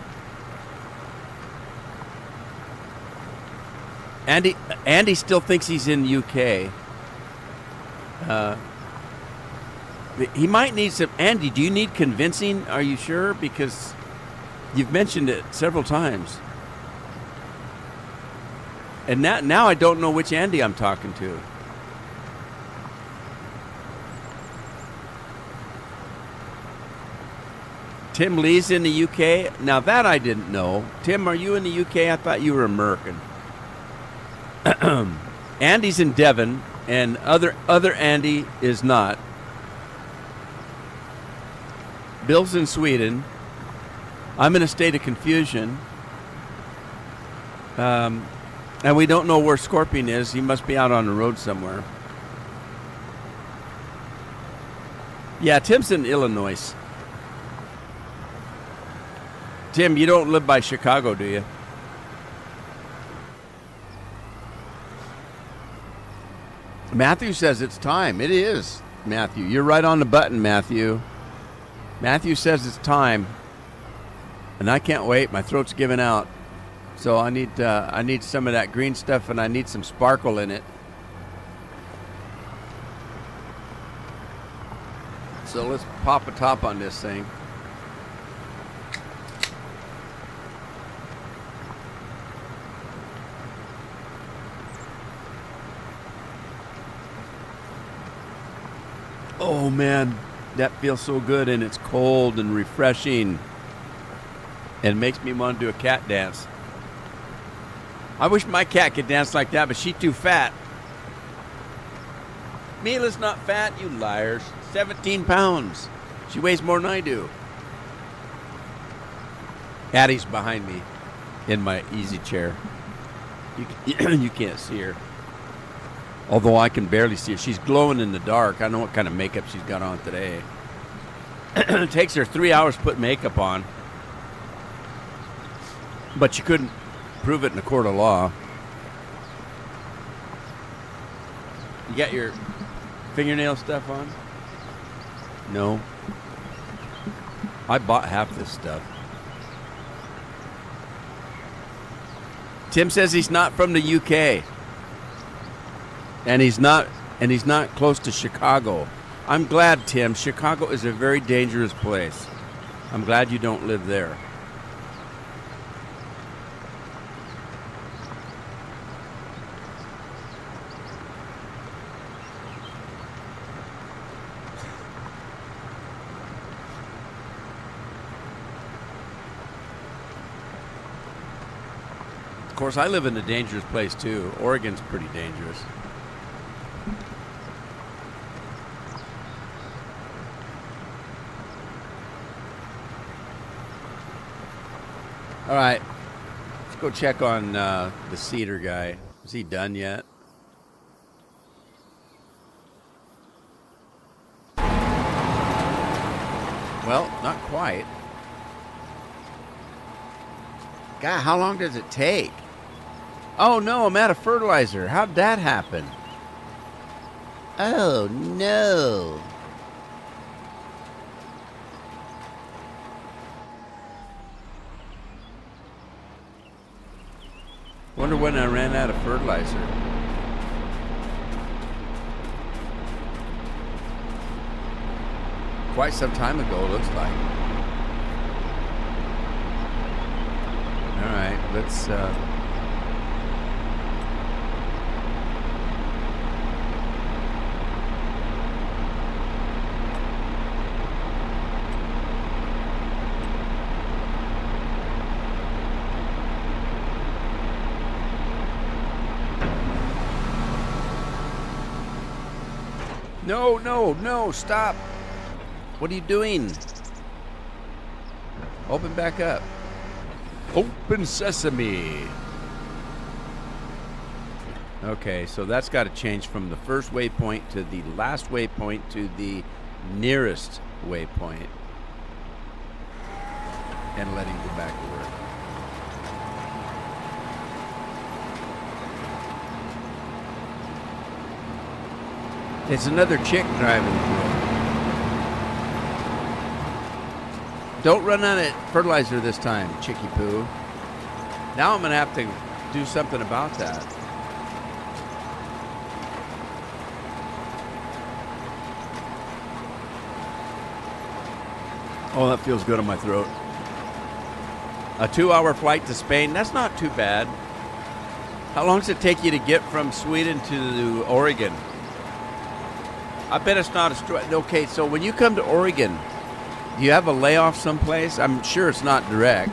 Andy still thinks he's in UK. He might need some. Andy, do you need convincing? Are you sure? Because you've mentioned it several times. And now I don't know which Andy I'm talking to. Tim Lee's in the UK. Now that I didn't know. Tim, are you in the UK? I thought you were American. Andy's in Devon, and other Andy is not. Bill's in Sweden. I'm in a state of confusion. And we don't know where Scorpion is. He must be out on the road somewhere. Yeah, Tim's in Illinois. Tim, you don't live by Chicago, do you? Matthew says it's time. It is, Matthew. You're right on the button, Matthew. Matthew says it's time. And I can't wait. My throat's giving out. So I need some of that green stuff, and I need some sparkle in it. So let's pop a top on this thing. Oh man, that feels so good, and it's cold and refreshing, and makes me want to do a cat dance. I wish my cat could dance like that, but she's too fat. Mila's not fat, you liars. 17 pounds. She weighs more than I do. Addie's behind me in my easy chair. You can't see her. Although I can barely see her. She's glowing in the dark. I don't know what kind of makeup she's got on today. It takes her 3 hours to put makeup on. But you couldn't prove it in a court of law. You got your fingernail stuff on? No. I bought half this stuff. Tim says he's not from the UK. And he's not close to Chicago. I'm glad, Tim. Chicago is a very dangerous place. I'm glad you don't live there. Of course, I live in a dangerous place too. Oregon's pretty dangerous. All right, let's go check on the cedar guy. Is he done yet? Well, not quite. God, how long does it take? Oh no, I'm out of fertilizer. How'd that happen? Oh no. Wonder when I ran out of fertilizer. Quite some time ago, it looks like. All right, let's No, stop. What are you doing? Open back up. Open sesame. Okay, so that's got to change from the first waypoint to the last waypoint to the nearest waypoint. And let him go back to work. It's another chick driving through. Don't run out of fertilizer this time, Chicky Poo. Now I'm going to have to do something about that. Oh, that feels good on my throat. A 2-hour flight to Spain, that's not too bad. How long does it take you to get from Sweden to Oregon? I bet it's not a okay, so when you come to Oregon, do you have a layoff someplace? I'm sure it's not direct.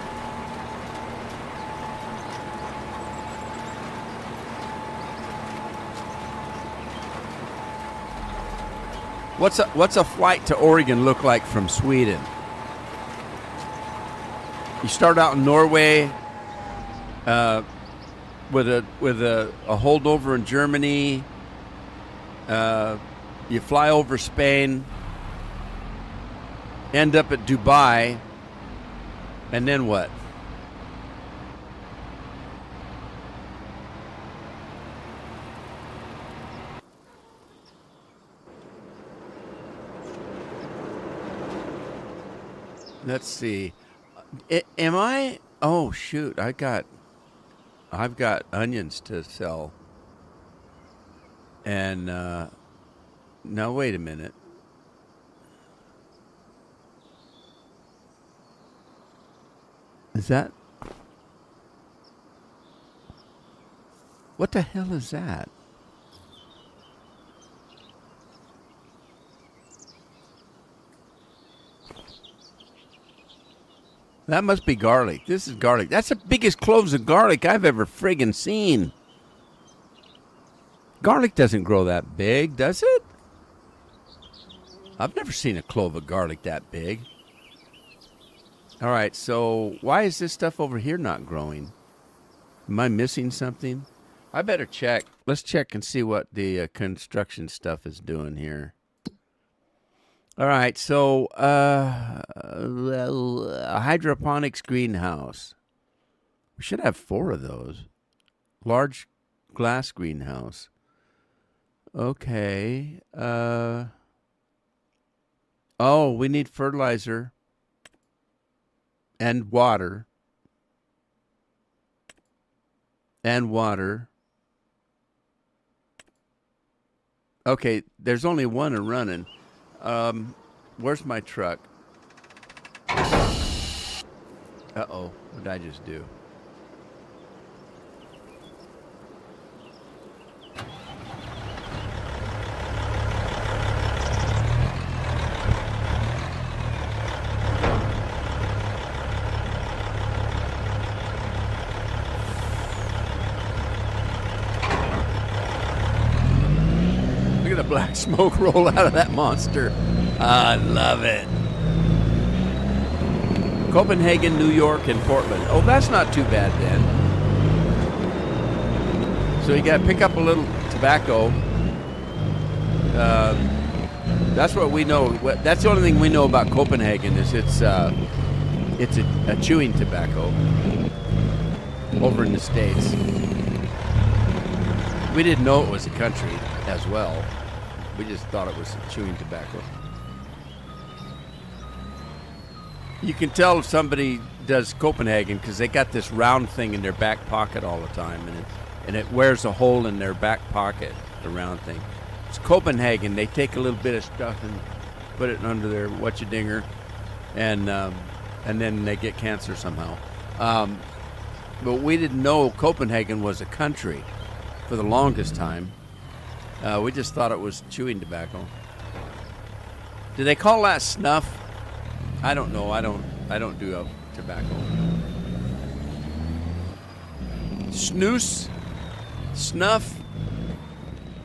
What's a flight to Oregon look like from Sweden? You start out in Norway with a holdover in Germany. You fly over Spain, end up at Dubai, and then what? Let's see. Am I? Oh shoot! I've got onions to sell, and now wait a minute. Is that? What the hell is that? That must be garlic. This is garlic. That's the biggest cloves of garlic I've ever friggin' seen. Garlic doesn't grow that big, does it? I've never seen a clove of garlic that big. All right, so why is this stuff over here not growing? Am I missing something? I better check. Let's check and see what the construction stuff is doing here. All right, so a hydroponics greenhouse. We should have 4 of those. Large glass greenhouse. Okay. Oh, we need fertilizer and water. And water. Okay, there's only one running. Where's my truck? Uh-oh, what did I just do? Look at the black smoke roll out of that monster. I love it. Copenhagen, New York, and Portland. Oh, that's not too bad then. So you got to pick up a little tobacco. That's what we know. That's the only thing we know about Copenhagen is it's a chewing tobacco over in the States. We didn't know it was a country as well. We just thought it was chewing tobacco. You can tell if somebody does Copenhagen because they got this round thing in their back pocket all the time, and it wears a hole in their back pocket, the round thing. It's Copenhagen. They take a little bit of stuff and put it under their whatcha-dinger, and then they get cancer somehow. But we didn't know Copenhagen was a country for the longest time. We just thought it was chewing tobacco. Do they call that snuff? I don't know. I don't do tobacco. Snus? Snuff?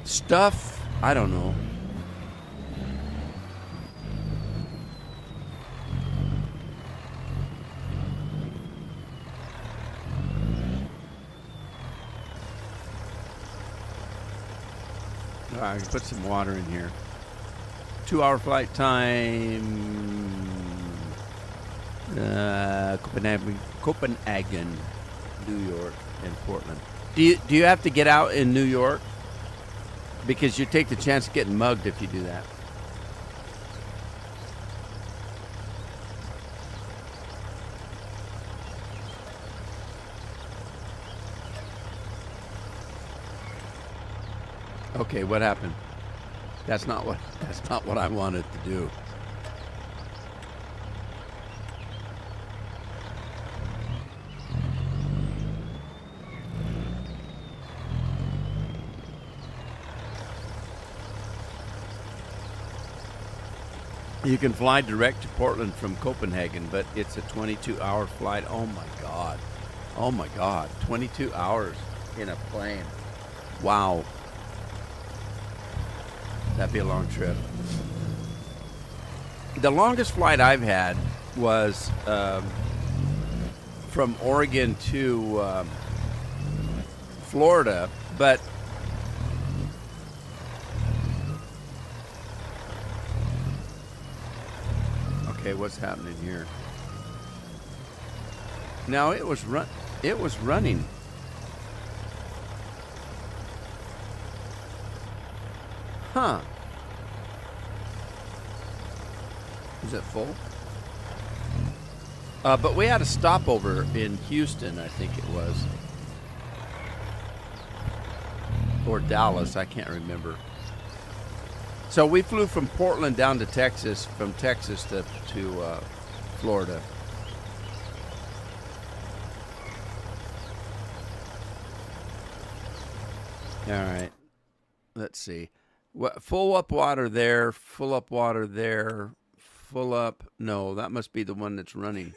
Stuff? I don't know. All right, I can put some water in here. 2-hour flight time. Copenhagen, New York, and Portland. Do you have to get out in New York? Because you take the chance of getting mugged if you do that. Okay, what happened? That's not what I wanted to do. You can fly direct to Portland from Copenhagen, but it's a 22-hour flight. Oh my God. Oh my God. 22 hours in a plane. Wow. That'd be a long trip. The longest flight I've had was from Oregon to Florida, but okay, what's happening here? Now it was running. Huh. Is it full? But we had a stopover in Houston, I think it was. Or Dallas, I can't remember. So we flew from Portland down to Texas, from Texas to Florida. All right. Let's see. Full up water there, full up water there, full up. No, that must be the one that's running.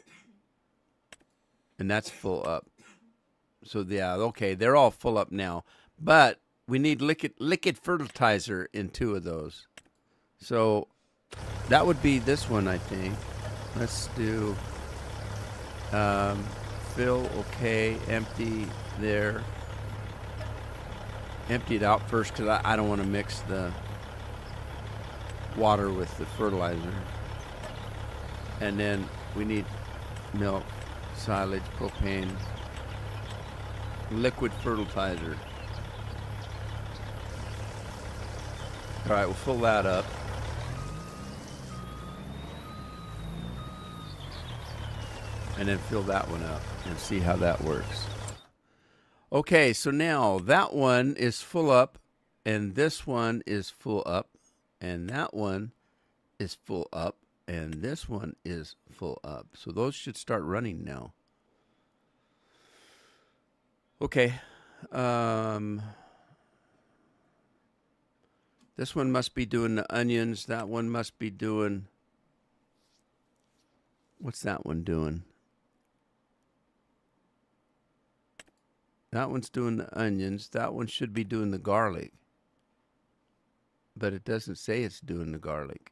And that's full up. So, yeah, okay, they're all full up now. But we need liquid fertilizer in 2 of those. So that would be this one, I think. Let's do fill, okay, empty there. Empty it out first because I don't want to mix the water with the fertilizer. And then we need milk, silage, propane, liquid fertilizer. All right, we'll fill that up. And then fill that one up and see how that works. Okay, so now that one is full up, and this one is full up, and that one is full up, and this one is full up. So those should start running now. Okay. This one must be doing the onions. That one must be doing... What's that one doing? That one's doing the onions. That one should be doing the garlic. But it doesn't say it's doing the garlic.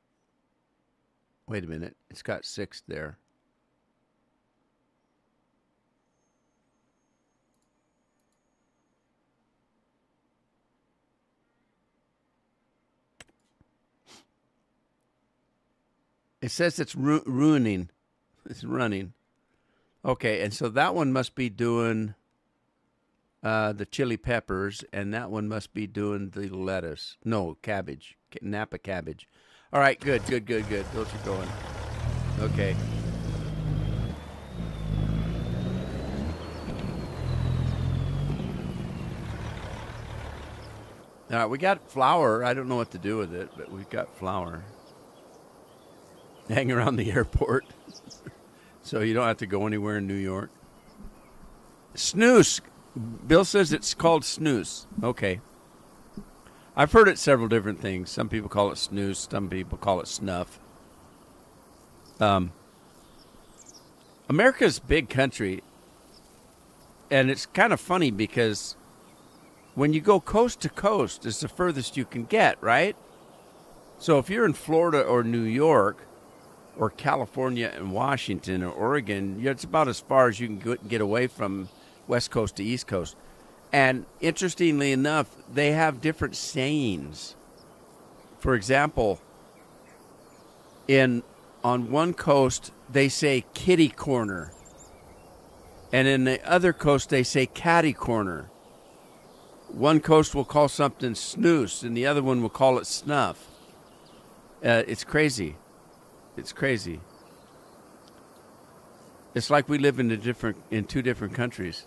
Wait a minute. It's got 6 there. It says it's ruining. It's running. Okay, and so that one must be doing the chili peppers, and that one must be doing the lettuce. No, cabbage. Napa cabbage. All right, good. Those are going. Okay. All right, we got flour. I don't know what to do with it, but we've got flour. Hang around the airport so you don't have to go anywhere in New York. Snooze. Bill says it's called snooze. Okay. I've heard it several different things. Some people call it snooze. Some people call it snuff. America's a big country, and it's kind of funny because when you go coast to coast, it's the furthest you can get, right? So if you're in Florida or New York or California and Washington or Oregon, it's about as far as you can get away from West Coast to East Coast. And interestingly enough, they have different sayings. For example, on one coast, they say kitty corner. And in the other coast, they say catty corner. One coast will call something snooze, and the other one will call it snuff. It's crazy. It's crazy. It's like we live in two different countries.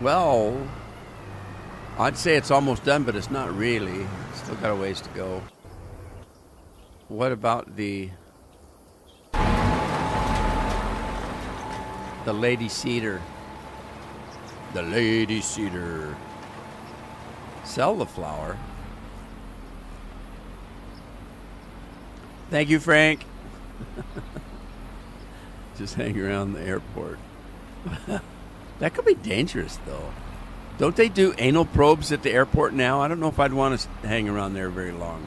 Well, I'd say it's almost done, but it's not really. Still got a ways to go. What about the lady cedar? The lady cedar. Sell the flour. Thank you, Frank. Just hang around the airport. That could be dangerous, though. Don't they do anal probes at the airport now? I don't know if I'd want to hang around there very long.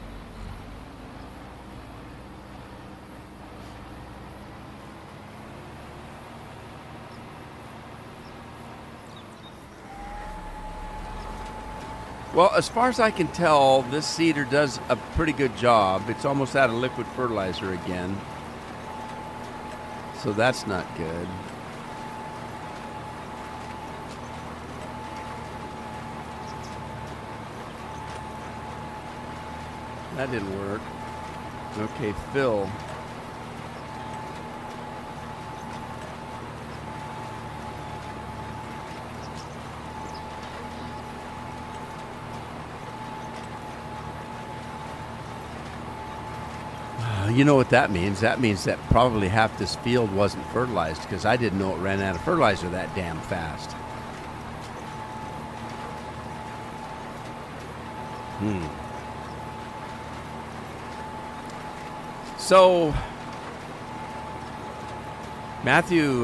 Well, as far as I can tell, this cedar does a pretty good job. It's almost out of liquid fertilizer again. So that's not good. That didn't work. Okay, Phil. You know what that means? That means that probably half this field wasn't fertilized because I didn't know it ran out of fertilizer that damn fast. So Matthew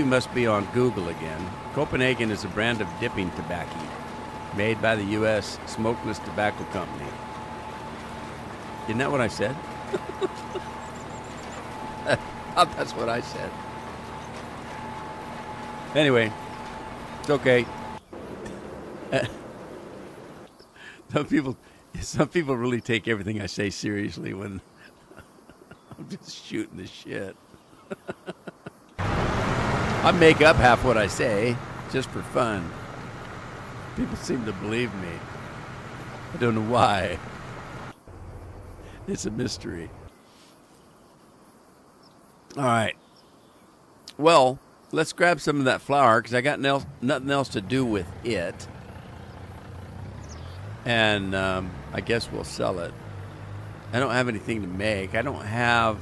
must be on Google again. Copenhagen is a brand of dipping tobacco made by the U.S. Smokeless Tobacco Company. Isn't that what I said? That's what I said. Anyway, it's okay. Some people really take everything I say seriously when I'm just shooting the shit. I make up half what I say just for fun. People seem to believe me. I don't know why. It's a mystery. All right. Well, let's grab some of that flour because I got nothing else to do with it. And I guess we'll sell it. I don't have anything to make. I don't have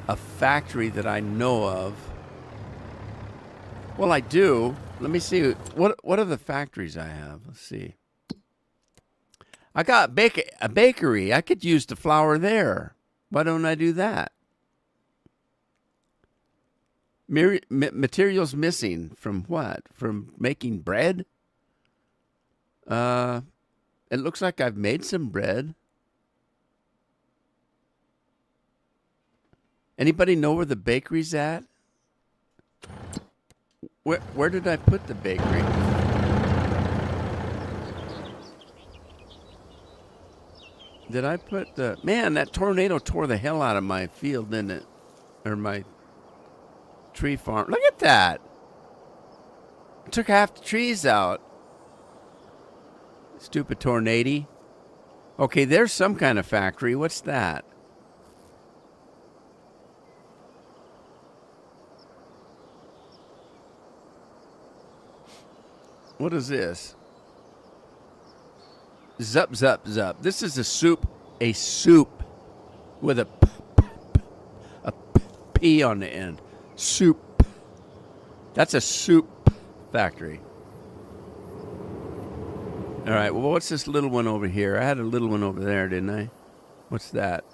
a factory that I know of. Well, I do. Let me see. What are the factories I have? Let's see. I got a bakery. I could use the flour there. Why don't I do that? Materials missing from what? From making bread? It looks like I've made some bread. Anybody know where the bakery's at? Where did I put the bakery? Did I put the... Man, that tornado tore the hell out of my field, didn't it? Or my tree farm. Look at that. It took half the trees out. Stupid tornado. Okay, there's some kind of factory. What's that? What is this? Zup, zup, zup. This is a soup with a P on the end. Soup. That's a soup factory. All right, well, what's this little one over here? I had a little one over there, didn't I? What's that?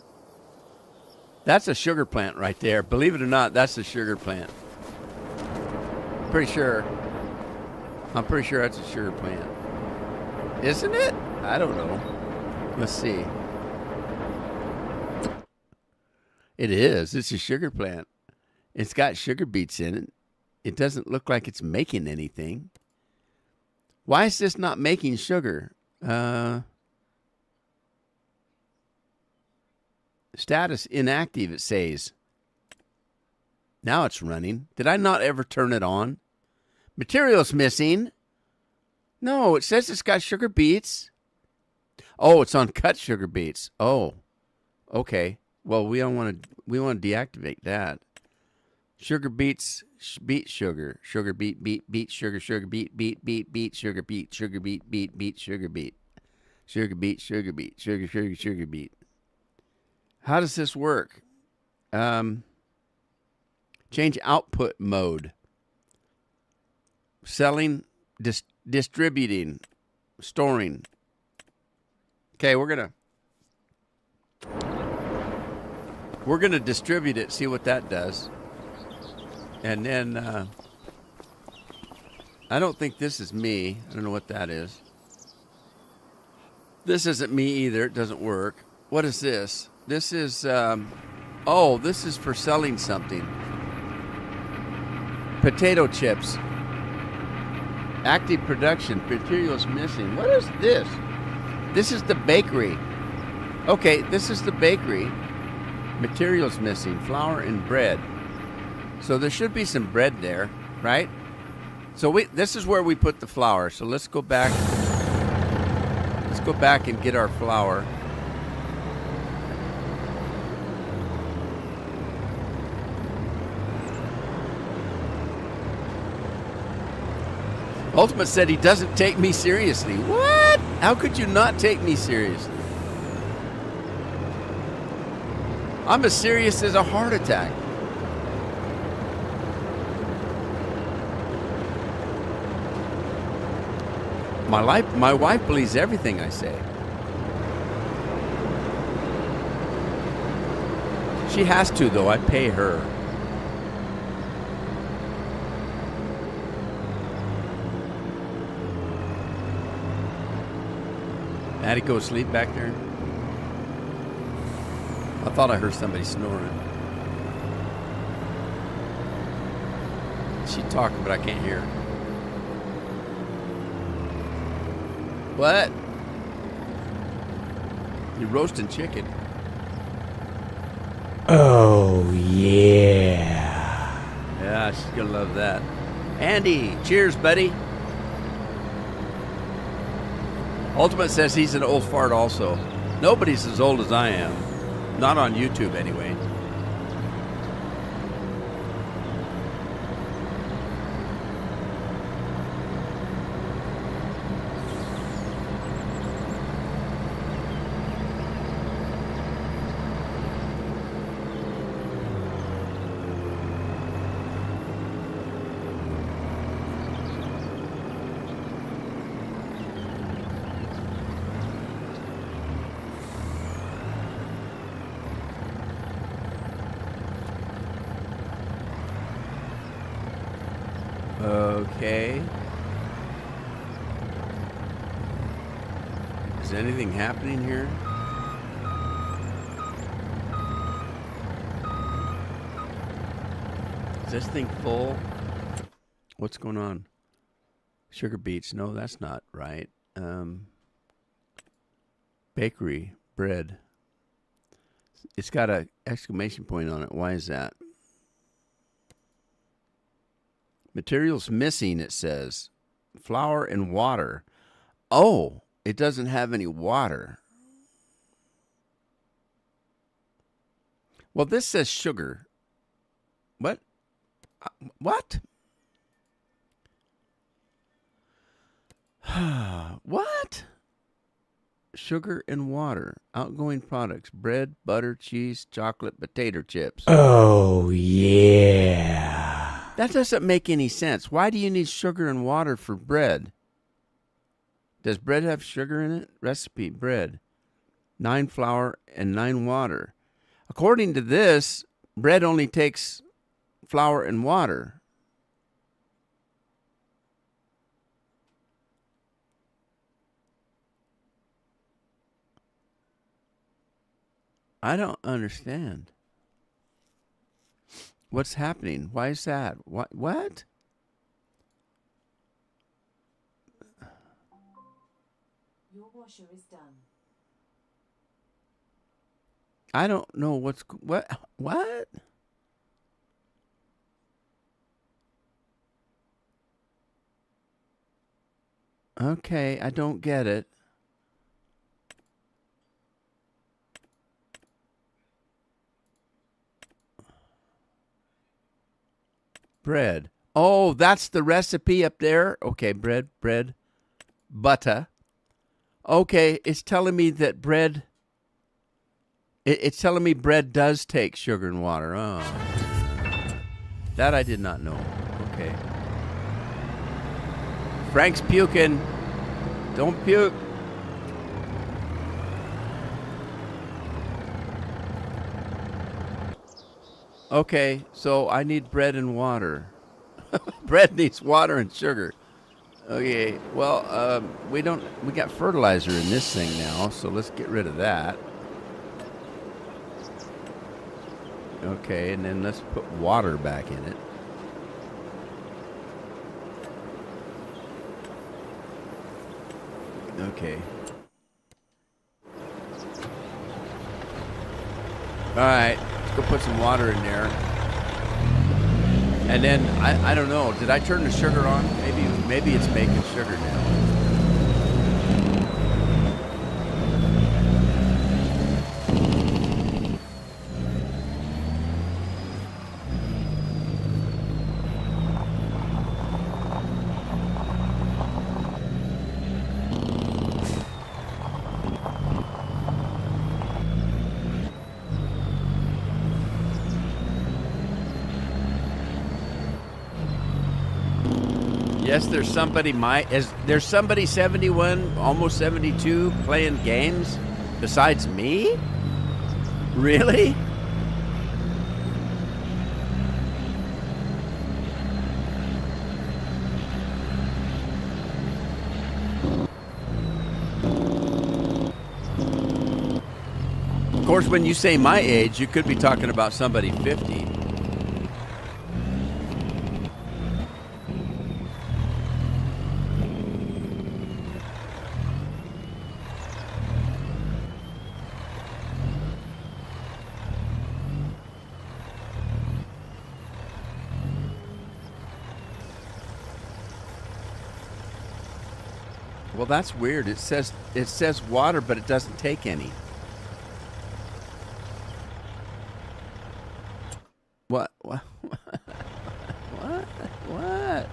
That's a sugar plant right there. Believe it or not, that's a sugar plant. Pretty sure. I'm pretty sure that's a sugar plant. Isn't it? I don't know. Let's see. It is. It's a sugar plant. It's got sugar beets in it. It doesn't look like it's making anything. Why is this not making sugar? Status inactive, it says. Now it's running. Did I not ever turn it on? Materials missing. No, it says it's got sugar beets. Oh, it's on cut sugar beets. Oh, okay. Well, we want to deactivate that. Sugar beets, beet sugar, sugar beet, beet sugar, sugar beet, beet sugar beet, sugar beet, beet sugar beet, sugar beet, sugar beet, sugar beet. How does this work? Change output mode. Selling, distributing, storing. Okay, we're gonna distribute it. See what that does. And then I don't think this is me. I don't know what that is. This isn't me either. It doesn't work. What is this? This is this is for selling something. Potato chips. Active production. Materials missing. What is this? This is the bakery. Okay, this is the bakery. Materials missing. Flour and bread. So there should be some bread there, right? So this is where we put the flour. So let's go back. Let's go back and get our flour. Ultimate said he doesn't take me seriously. What? How could you not take me seriously? I'm as serious as a heart attack. My wife believes everything I say. She has to, though. I pay her. Addie, go sleep back there. I thought I heard somebody snoring. She's talking, but I can't hear her. What? You're roasting chicken. Oh, yeah. Yeah, she's going to love that. Andy, cheers, buddy. Ultimate says he's an old fart also. Nobody's as old as I am. Not on YouTube, anyway. Okay. Is anything happening here? Is this thing full? What's going on? Sugar beets. No, that's not right. Bakery bread. It's got a exclamation point on it. Why is that? Materials missing, it says. Flour and water. Oh, it doesn't have any water. Well, this says sugar. What? What? What? Sugar and water. Outgoing products. Bread, butter, cheese, chocolate, potato chips. Oh, yeah. That doesn't make any sense. Why do you need sugar and water for bread? Does bread have sugar in it? Recipe, bread. 9 flour and 9 water. According to this, bread only takes flour and water. I don't understand. What's happening? Why is that? What? Your washer is done. I don't know what? Okay, I don't get it. Bread. Oh, that's the recipe up there? Okay, bread, butter. Okay, it's telling me that bread... It's telling me bread does take sugar and water. Oh. That I did not know. Okay. Frank's puking. Don't puke. Okay, so I need bread and water. Bread needs water and sugar. Okay, well, we got fertilizer in this thing now, so let's get rid of that. Okay, and then let's put water back in it. Okay. All right, let's go put some water in there. And then, I don't know, did I turn the sugar on? Maybe it's making sugar now. Yes, there's somebody 71, almost 72 playing games besides me? Really? Of course, when you say my age, you could be talking about somebody 50. Well, that's weird. It says water, but it doesn't take any. What? What? What?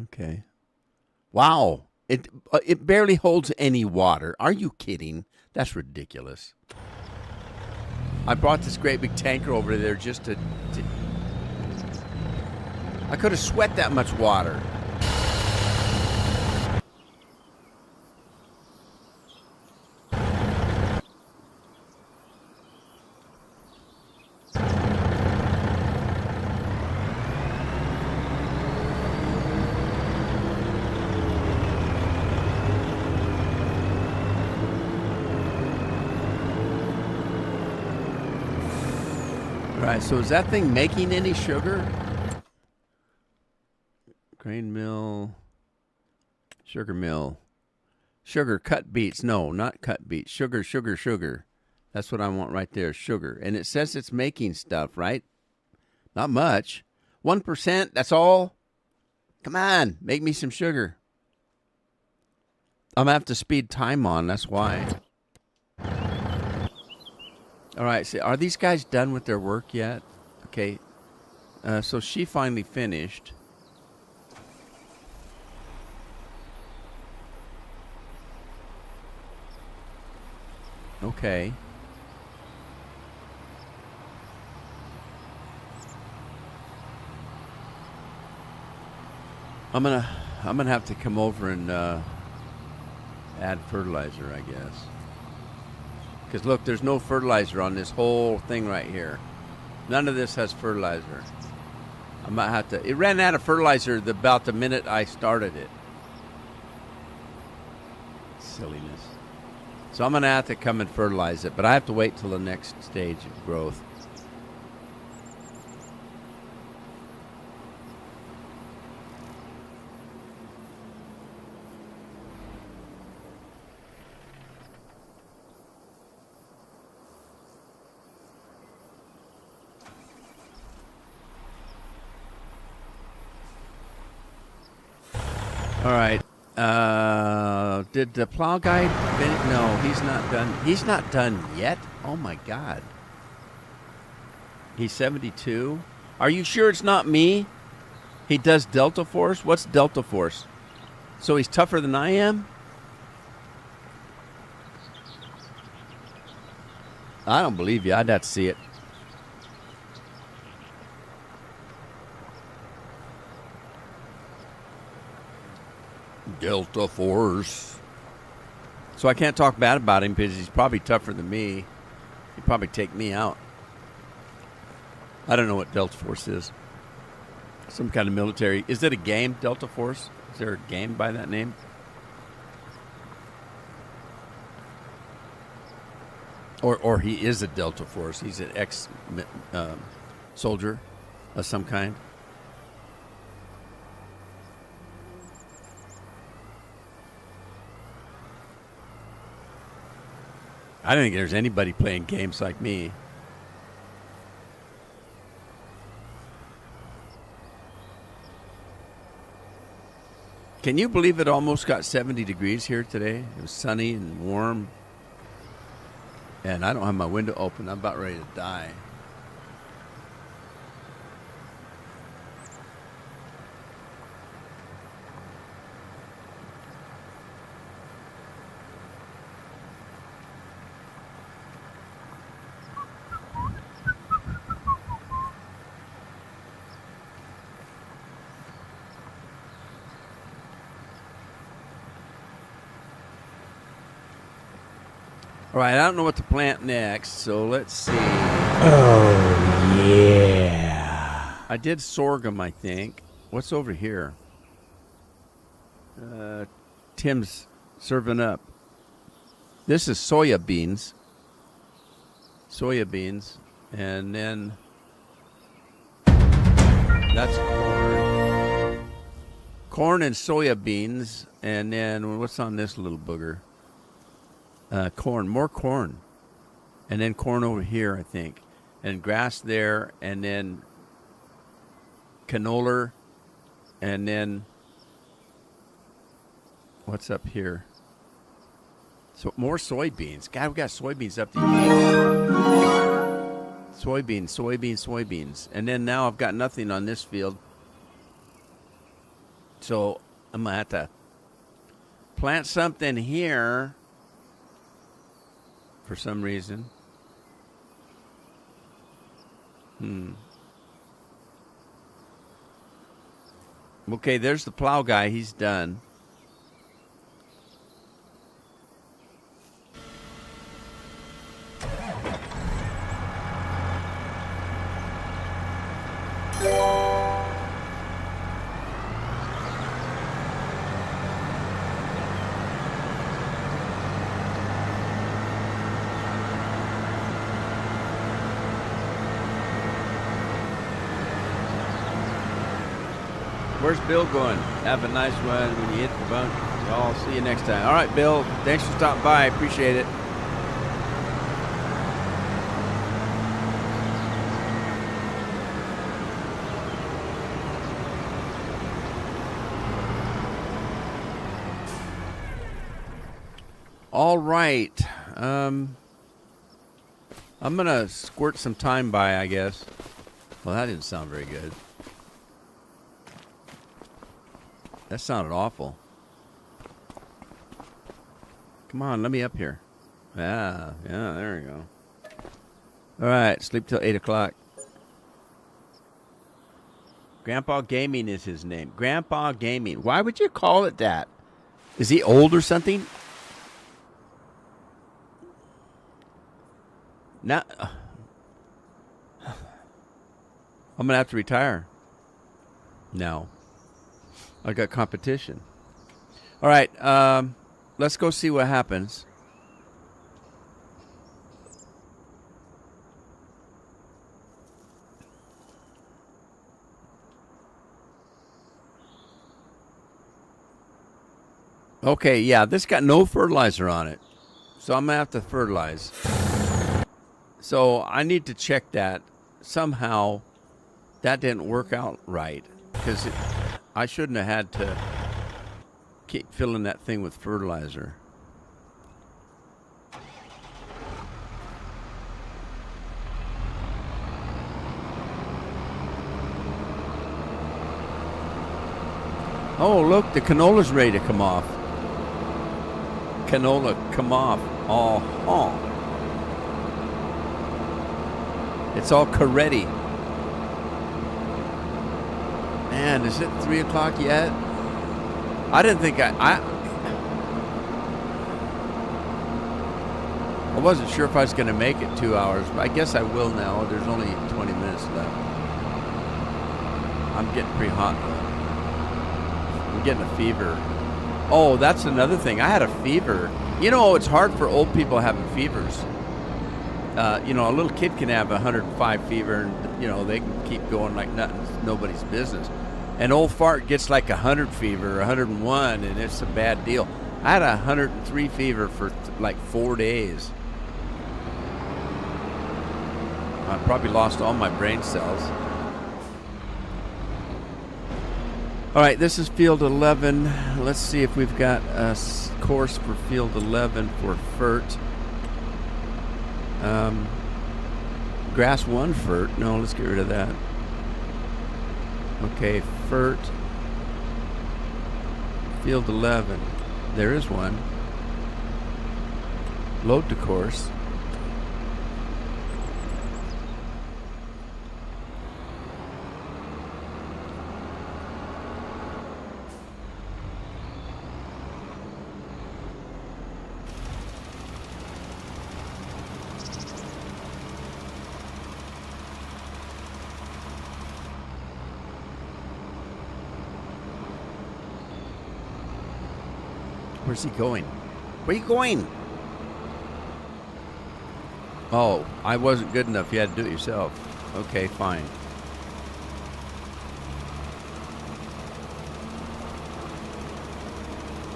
Okay. Wow. It barely holds any water. Are you kidding? That's ridiculous. I brought this great big tanker over there just to I could have sweat that much water. right, so is that thing making any sugar? Grain mill, sugar mill, sugar, cut beets. No, not cut beets. Sugar, sugar, sugar. That's what I want right there, sugar. And it says it's making stuff, right? Not much. 1%, that's all? Come on, make me some sugar. I'm going to have to speed time on, that's why. All right, so are these guys done with their work yet? Okay, so she finally finished. Okay. I'm gonna have to come over and add fertilizer, I guess. Because look, there's no fertilizer on this whole thing right here. None of this has fertilizer. I might have to. It ran out of fertilizer about the minute I started it. Silliness. So I'm gonna have to come and fertilize it, but I have to wait till the next stage of growth. All right. Did the plow guy finish? No, he's not done. He's not done yet? Oh, my God. He's 72? Are you sure it's not me? He does Delta Force? What's Delta Force? So he's tougher than I am? I don't believe you. I'd have to see it. Delta Force. So I can't talk bad about him because he's probably tougher than me. He'd probably take me out. I don't know what Delta Force is. Some kind of military. Is it a game, Delta Force? Is there a game by that name? Or he is a Delta Force. He's an ex-soldier of some kind. I don't think there's anybody playing games like me. Can you believe it almost got 70 degrees here today? It was sunny and warm. And I don't have my window open. I'm about ready to die. All right, I don't know what to plant next, so let's see. Oh, yeah. I did sorghum, I think. What's over here? Tim's serving up. This is soya beans. Soya beans. And then that's corn. Corn and soya beans. And then what's on this little booger? Corn, more corn, and then corn over here, I think, and grass there, and then canola, and then what's up here? So more soybeans. God, we got soybeans up to here. Soybeans, and then now I've got nothing on this field, so I'm gonna have to plant something here. For some reason. Okay, there's the plow guy. He's done. Where's Bill going? Have a nice one when you hit the bunk. I'll see you next time. All right, Bill. Thanks for stopping by. Appreciate it. All right. I'm going to squirt some time by, I guess. Well, that didn't sound very good. That sounded awful. Come on, let me up here. Yeah, there we go. All right, sleep till 8 o'clock. Grandpa Gaming is his name. Grandpa Gaming. Why would you call it that? Is he old or something? Now, I'm going to have to retire. No. I got competition. All right, let's go see what happens. Okay, yeah, this got no fertilizer on it. So I'm going to have to fertilize. So I need to check that. Somehow that didn't work out right because I shouldn't have had to keep filling that thing with fertilizer. Oh, look, the canola's ready to come off. Canola, come off. Oh. It's all ready. Man, is it 3 o'clock yet? I didn't think I wasn't sure if I was going to make it 2 hours, but I guess I will now. There's only 20 minutes left. I'm getting pretty hot though. I'm getting a fever. Oh, that's another thing. I had a fever. You know, it's hard for old people having fevers. A little kid can have 105 fever and, they can keep going like nobody's business. An old fart gets like 100 fever, 101, and it's a bad deal. I had 103 fever for like 4 days. I probably lost all my brain cells. All right, this is field 11. Let's see if we've got a course for field 11 for FERT. Grass 1 FERT. No, let's get rid of that. Okay, FERT. Field 11. There is one. Load to course. Where's he going? Where are you going? Oh, I wasn't good enough. You had to do it yourself. Okay, fine.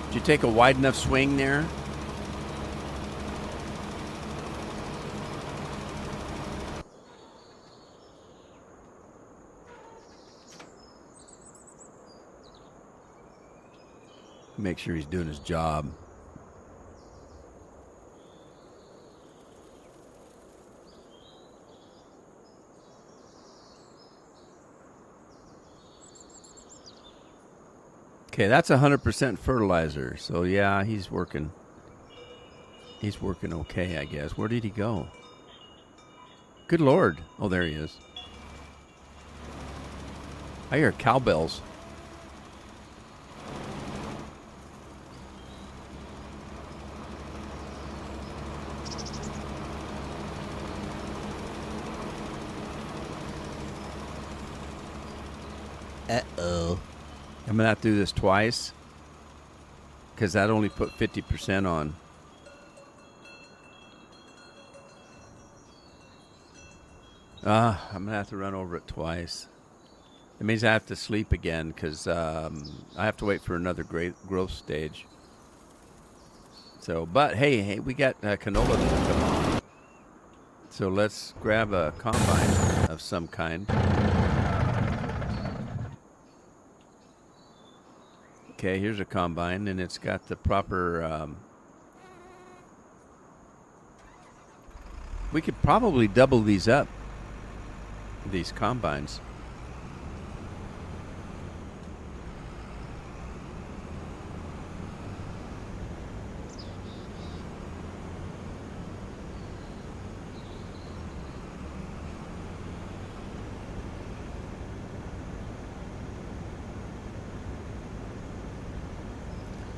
Did you take a wide enough swing there? Make sure he's doing his job. Okay, that's 100% fertilizer. So yeah, he's working. He's working okay, I guess. Where did he go? Good Lord. Oh, there he is. I hear cowbells. Uh-oh. I'm going to have to do this twice because that only put 50% on. I'm going to have to run over it twice. It means I have to sleep again because I have to wait for another growth stage. So, but hey, we got canola to come on. So let's grab a combine of some kind. Okay, here's a combine, and it's got the proper... we could probably double these up, these combines.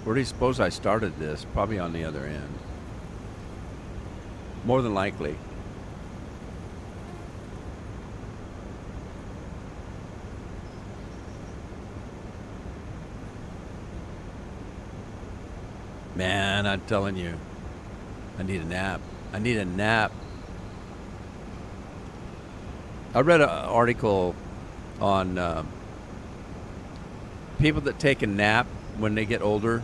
Where do you suppose I started this? Probably on the other end. More than likely. Man, I'm telling you, I need a nap. I need a nap. I read an article on people that take a nap when they get older.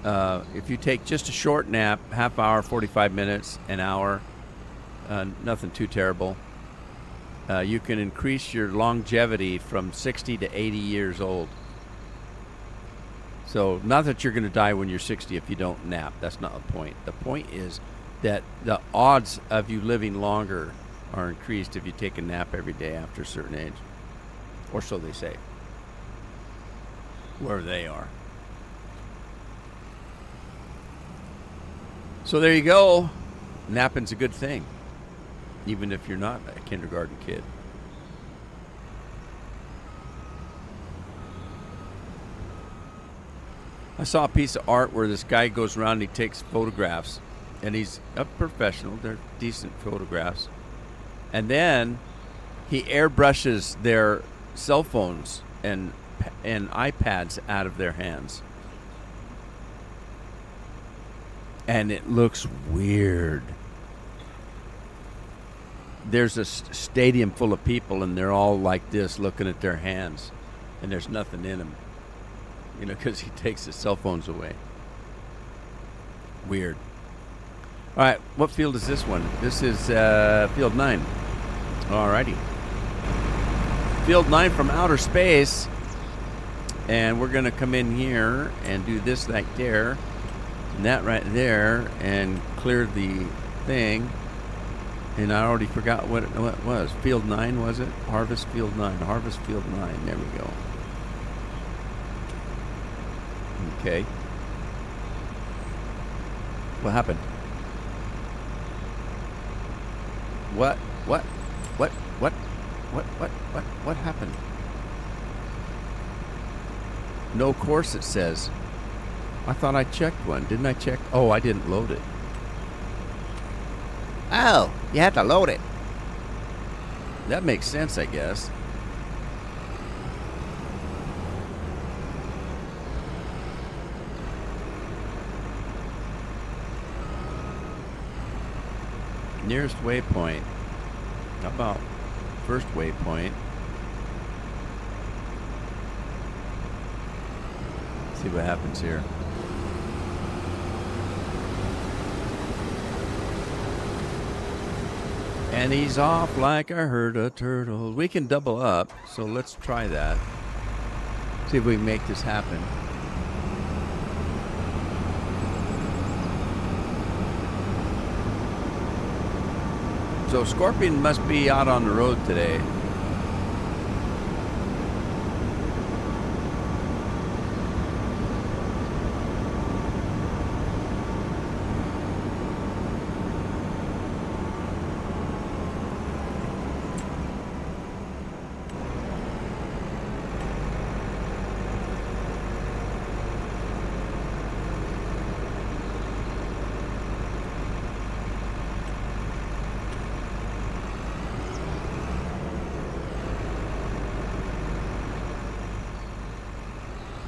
If you take just a short nap, half hour, 45 minutes, an hour, nothing too terrible, you can increase your longevity from 60 to 80 years old. So not that you're going to die when you're 60 if you don't nap. That's not the point. The point is that the odds of you living longer are increased if you take a nap every day after a certain age. Or so they say. Where they are. So there you go. Napping's a good thing, even if you're not a kindergarten kid. I saw a piece of art where this guy goes around and he takes photographs, and he's a professional. They're decent photographs. And then he airbrushes their cell phones and iPads out of their hands. And it looks weird. There's a stadium full of people, and they're all like this, looking at their hands, and there's nothing in them. You know, because he takes his cell phones away. Weird. All right, what field is this one? This is field 9. All righty. Field 9 from outer space. And we're going to come in here and do this right there. And that right there. And clear the thing. And I already forgot what it was. Field 9, was it? Harvest Field 9. Harvest Field 9. There we go. Okay. What happened? What happened? No course, it says. I thought I checked one. Didn't I check? Oh, I didn't load it. Oh, you have to load it. That makes sense, I guess. Nearest waypoint. How about first waypoint? See what happens here. And he's off like a herd of turtles. We can double up, so let's try that. See if we can make this happen. So Scorpion must be out on the road today.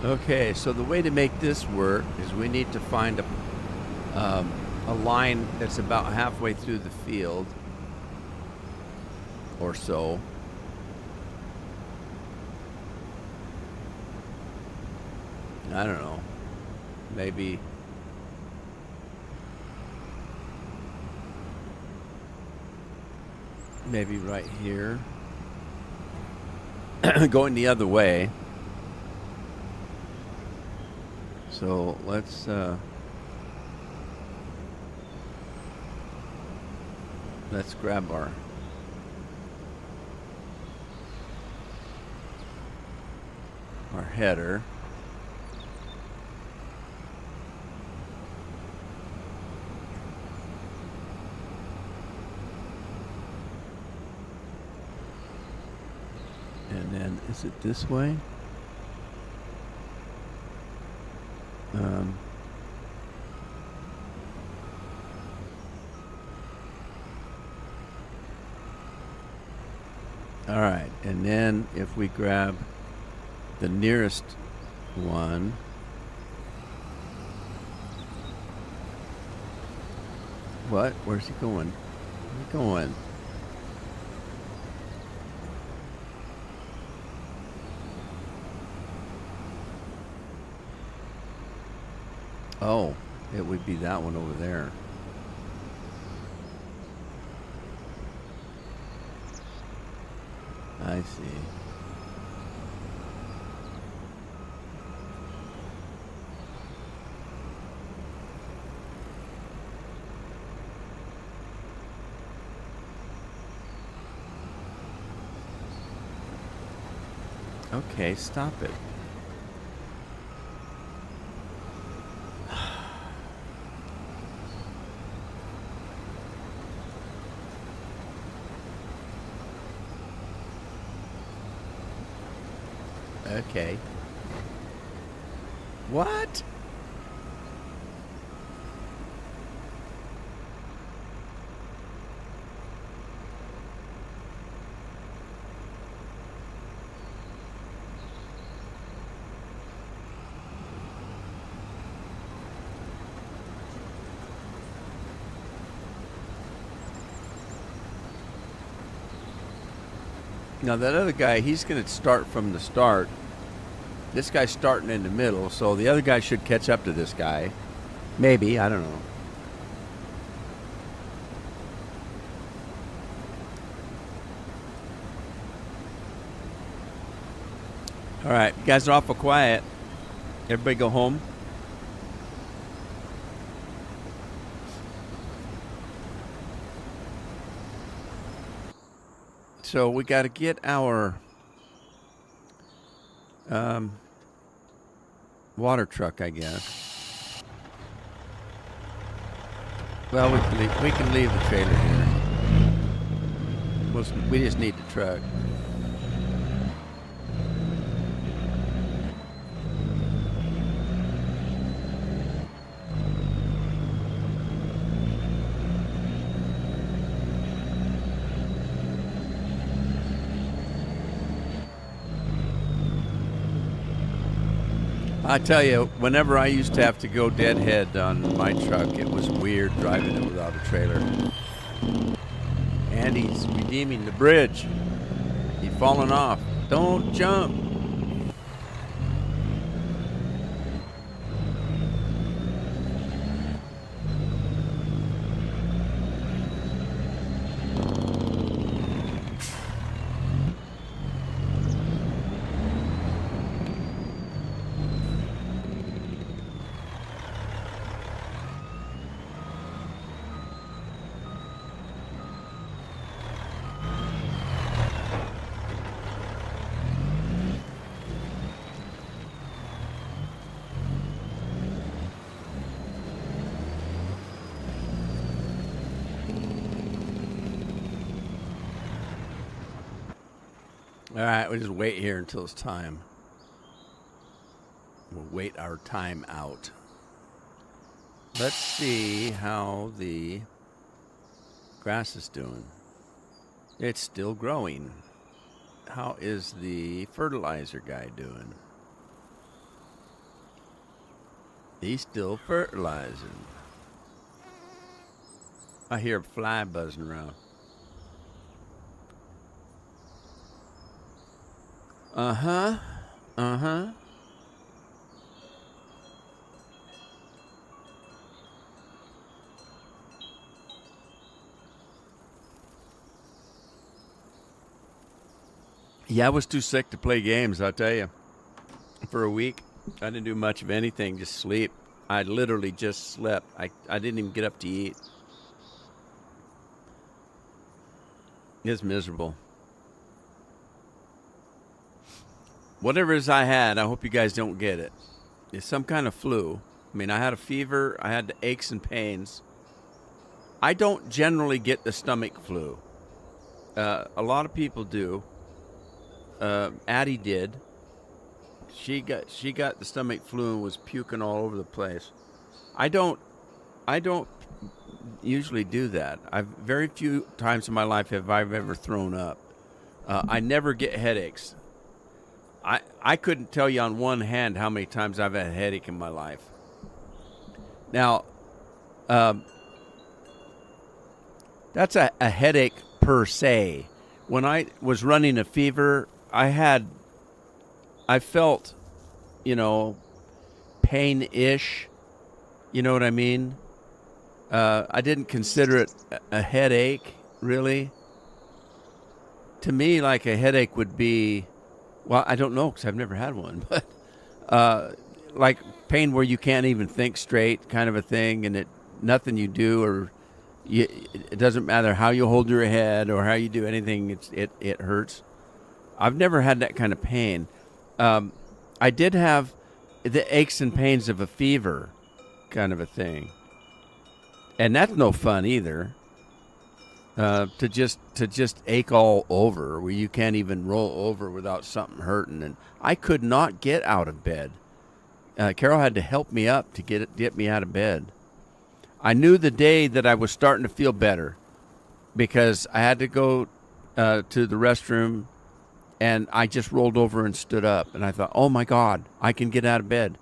Okay, so the way to make this work is we need to find a line that's about halfway through the field or so. I don't know. Maybe right here. Going the other way. So let's grab our header. And then, is it this way? All right, and then if we grab the nearest one, what? Where's he going? Where's he going? Oh, it would be that one over there. I see. Okay, stop it. Okay. What? Now that other guy, he's going to start from the start. This guy's starting in the middle, so the other guy should catch up to this guy. Maybe, I don't know. All right, you guys are awful quiet. Everybody go home. So we got to get our water truck, I guess. Well, we can leave the trailer here. We just need the truck. I tell you, whenever I used to have to go deadhead on my truck, it was weird driving it without a trailer. And he's redeeming the bridge. He's falling off. Don't jump. All right, we'll just wait here until it's time. We'll wait our time out. Let's see how the grass is doing. It's still growing. How is the fertilizer guy doing? He's still fertilizing. I hear a fly buzzing around. Uh-huh. Uh-huh. Yeah, I was too sick to play games, I'll tell you. For a week, I didn't do much of anything, just sleep. I literally just slept. I didn't even get up to eat. It's miserable. Whatever it is I had, I hope you guys don't get it. It's some kind of flu. I mean, I had a fever. I had the aches and pains. I don't generally get the stomach flu. A lot of people do. Addie did. She got the stomach flu and was puking all over the place. I don't usually do that. I've very few times in my life have I ever thrown up. I never get headaches. I couldn't tell you on one hand how many times I've had a headache in my life. Now, that's a headache per se. When I was running a fever, I felt, pain-ish. You know what I mean? I didn't consider it a headache, really. To me, like a headache would be, well, I don't know because I've never had one, but like pain where you can't even think straight, kind of a thing, and nothing you do or it doesn't matter how you hold your head or how you do anything, it hurts. I've never had that kind of pain. I did have the aches and pains of a fever, kind of a thing, and that's no fun either. To just ache all over where you can't even roll over without something hurting, and I could not get out of bed. Carol had to help me up to get me out of bed. I knew the day that I was starting to feel better because I had to go to the restroom, and I just rolled over and stood up, and I thought, oh my God, I can get out of bed,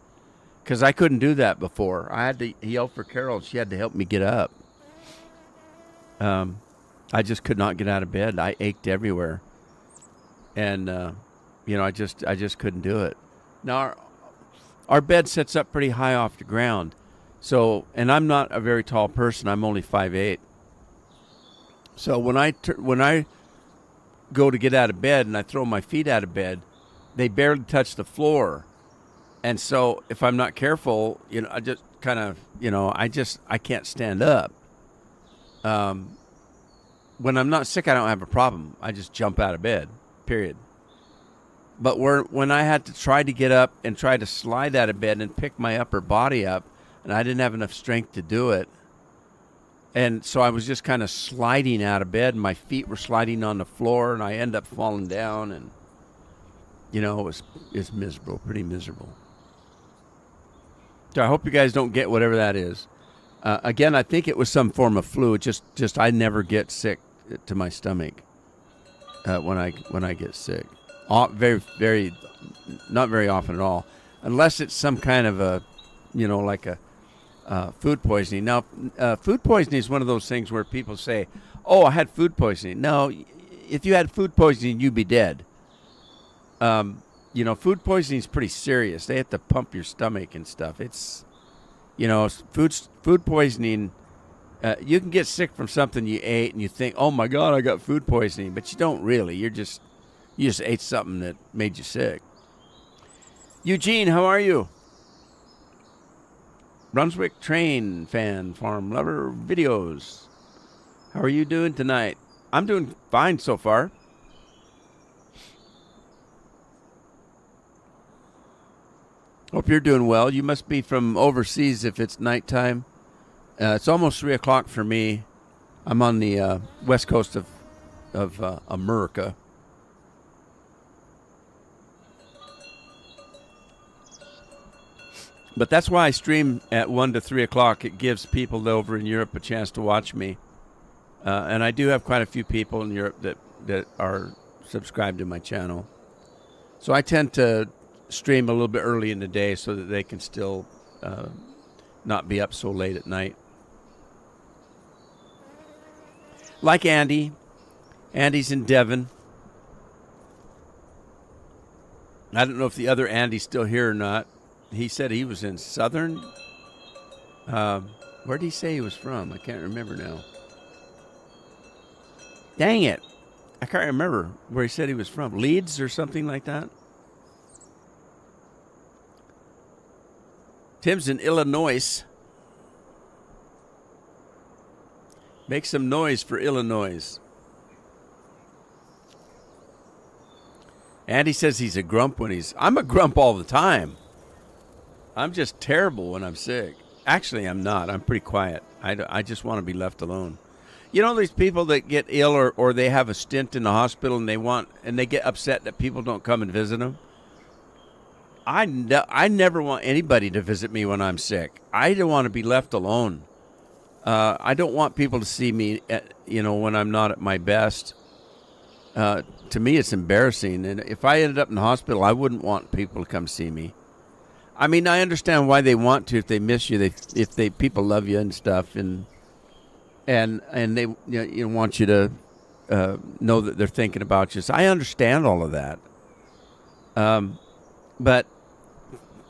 because I couldn't do that before. I had to yell for Carol. She had to help me get up. I just could not get out of bed. I ached everywhere, and I just couldn't do it. Now our bed sits up pretty high off the ground, so, and I'm not a very tall person. I'm only 5'8". So when I go to get out of bed and I throw my feet out of bed, they barely touch the floor, and so if I'm not careful, I just kind of, I can't stand up. When I'm not sick, I don't have a problem. I just jump out of bed, period. But when I had to try to get up and try to slide out of bed and pick my upper body up, and I didn't have enough strength to do it, and so I was just kind of sliding out of bed, and my feet were sliding on the floor, and I ended up falling down, and, it's miserable, pretty miserable. So I hope you guys don't get whatever that is. Again, I think it was some form of flu. Just I never get sick to my stomach when I get sick. Very, very, not very often at all, unless it's some kind of a, like a food poisoning. Now, food poisoning is one of those things where people say, "Oh, I had food poisoning." No, if you had food poisoning, you'd be dead. Food poisoning is pretty serious. They have to pump your stomach and stuff. It's food poisoning, you can get sick from something you ate and you think, oh my God, I got food poisoning, but you don't really. You just ate something that made you sick. Eugene, how are you? Brunswick Train Fan Farm Lover Videos. How are you doing tonight? I'm doing fine so far. Hope you're doing well. You must be from overseas if it's nighttime. It's almost 3 o'clock for me. I'm on the west coast of America. But that's why I stream at 1 to 3 o'clock. It gives people over in Europe a chance to watch me. And I do have quite a few people in Europe that are subscribed to my channel. So I tend to stream a little bit early in the day so that they can still not be up so late at night. Like Andy. Andy's in Devon. I don't know if the other Andy's still here or not. He said he was in Southern. Where did he say he was from? I can't remember now. Dang it. I can't remember where he said he was from. Leeds or something like that. Tim's in Illinois. Make some noise for Illinois. Andy says he's a grump when I'm a grump all the time. I'm just terrible when I'm sick. Actually, I'm not. I'm pretty quiet. I just want to be left alone. You know these people that get ill or they have a stint in the hospital and they get upset that people don't come and visit them? I never want anybody to visit me when I'm sick. I don't want to be left alone. I don't want people to see me, when I'm not at my best. To me, it's embarrassing. And if I ended up in the hospital, I wouldn't want people to come see me. I mean, I understand why they want to if they miss you, if people love you and stuff, and they want you to know that they're thinking about you. So I understand all of that. But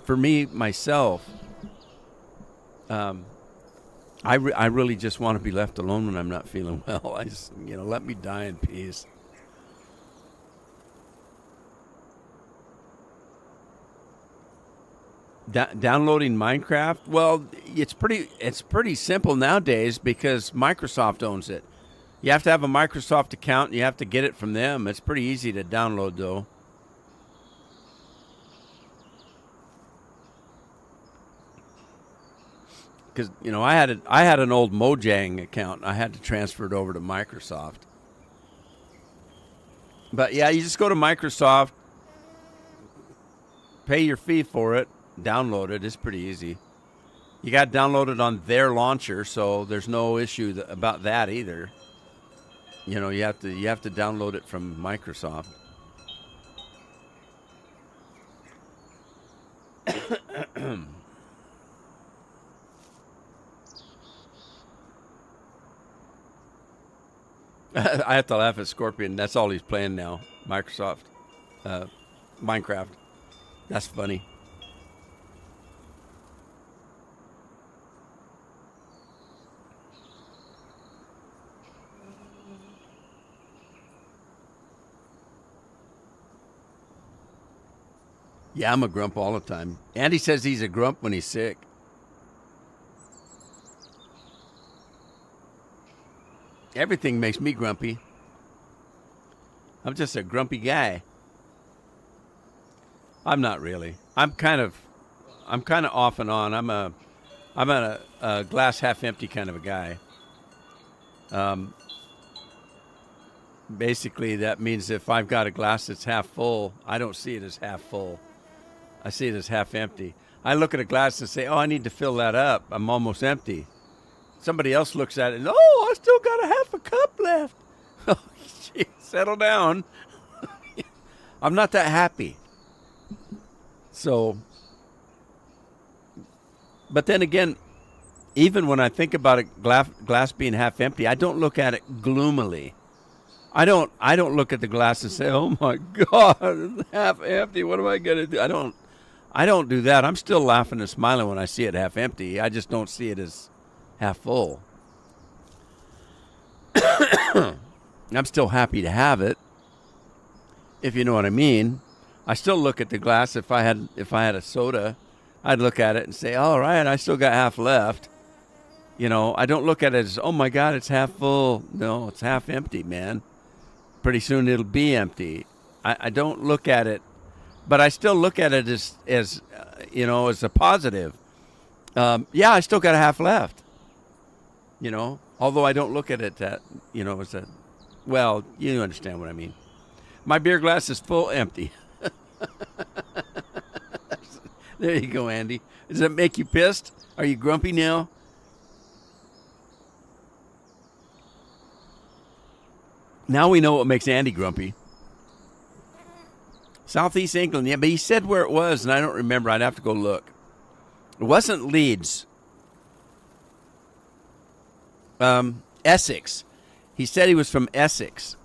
for me, myself, I really just want to be left alone when I'm not feeling well. I just, let me die in peace. Downloading Minecraft? Well, it's pretty simple nowadays because Microsoft owns it. You have to have a Microsoft account and you have to get it from them. It's pretty easy to download though. Because I had an old Mojang account. I had to transfer it over to Microsoft. But yeah, you just go to Microsoft, pay your fee for it, download it. It's pretty easy. You got to download it on their launcher, so there's no issue about that either. You have to download it from Microsoft. I have to laugh at Scorpion. That's all he's playing now. Minecraft. That's funny. Yeah, I'm a grump all the time. Andy says he's a grump when he's sick. Everything makes me grumpy. I'm just a grumpy guy. I'm not really. I'm kind of off and on. I'm a glass half empty kind of a guy. Basically, that means if I've got a glass that's half full, I don't see it as half full. I see it as half empty. I look at a glass and say, "Oh, I need to fill that up. I'm almost empty." Somebody else looks at it and, "Oh, I still got a half a cup left." Oh, gee, settle down. I'm not that happy. So, but then again, even when I think about a glass being half empty, I don't look at it gloomily. I don't look at the glass and say, "Oh my God, it's half empty. What am I gonna do?" I don't do that. I'm still laughing and smiling when I see it half empty. I just don't see it as half full. I'm still happy to have it, if you know what I mean. I still look at the glass. If I had a soda, I'd look at it and say, "All right, I still got half left." I don't look at it as, "Oh my God, it's half full." No, it's half empty, man. Pretty soon it'll be empty. I don't look at it, but I still look at it as a positive. Yeah, I still got a half left. Although I don't look at it that, as a, well, you understand what I mean. My beer glass is full empty. There you go, Andy. Does that make you pissed? Are you grumpy now? Now we know what makes Andy grumpy. Southeast England, yeah, but he said where it was, and I don't remember. I'd have to go look. It wasn't Leeds. Essex. He said he was from Essex.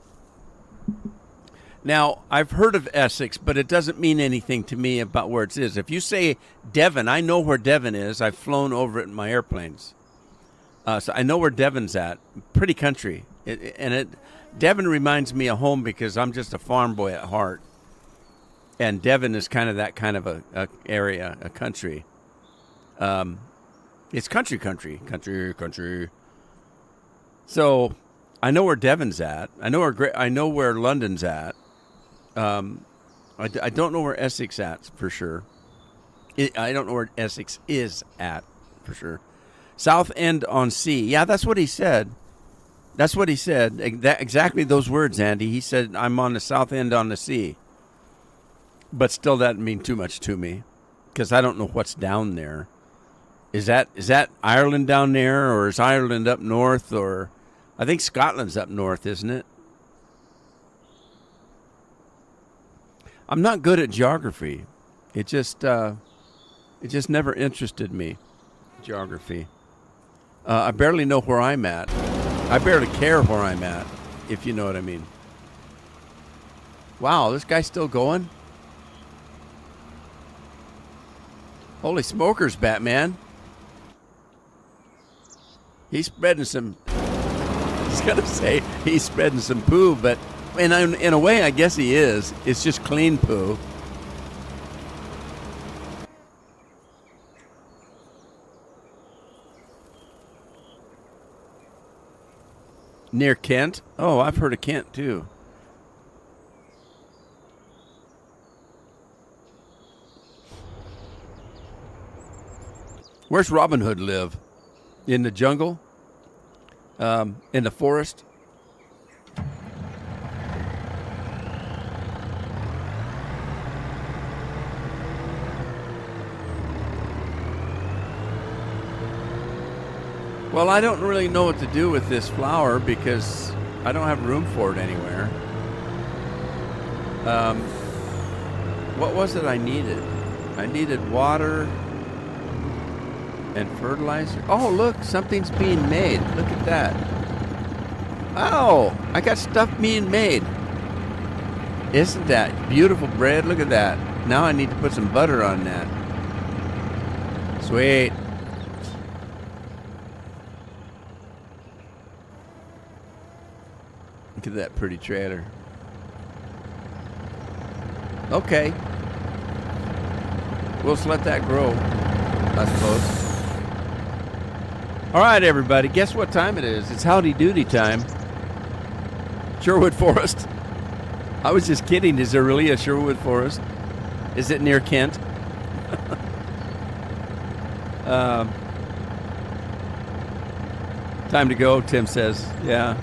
Now, I've heard of Essex, but it doesn't mean anything to me about where it is. If you say Devon, I know where Devon is. I've flown over it in my airplanes. So I know where Devon's at. Pretty country. Devon reminds me of home because I'm just a farm boy at heart, and Devon is kind of that kind of a area, a country. It's country. So I know where Devon's at. I know where London's at. I don't know where Essex at for sure. I don't know where Essex is at for sure. Southend-on-Sea. Yeah, that's what he said. That's what he said. Exactly those words, Andy. He said, I'm on the Southend-on-the-Sea. But still, that didn't mean too much to me because I don't know what's down there. Is that Ireland down there, or is Ireland up north? Or I think Scotland's up north, isn't it? I'm not good at geography. It just never interested me, geography. I barely know where I'm at. I barely care where I'm at, if you know what I mean. Wow, this guy's still going? Holy smokers, Batman. He's spreading some, I was going to say he's spreading some poo, but in a way, I guess he is. It's just clean poo. Near Kent? Oh, I've heard of Kent, too. Where's Robin Hood live? In the jungle? In the forest? Well, I don't really know what to do with this flower because I don't have room for it anywhere. What was it I needed? I needed water and fertilizer. Oh, look, something's being made. Look at that. Oh, I got stuff being made. Isn't that beautiful bread? Look at that. Now I need to put some butter on that. Sweet. Look at that pretty trailer. Okay. We'll just let that grow, I suppose. All right, everybody. Guess what time it is? It's howdy doody time. Sherwood Forest. I was just kidding. Is there really a Sherwood Forest? Is it near Kent? Time to go, Tim says. Yeah.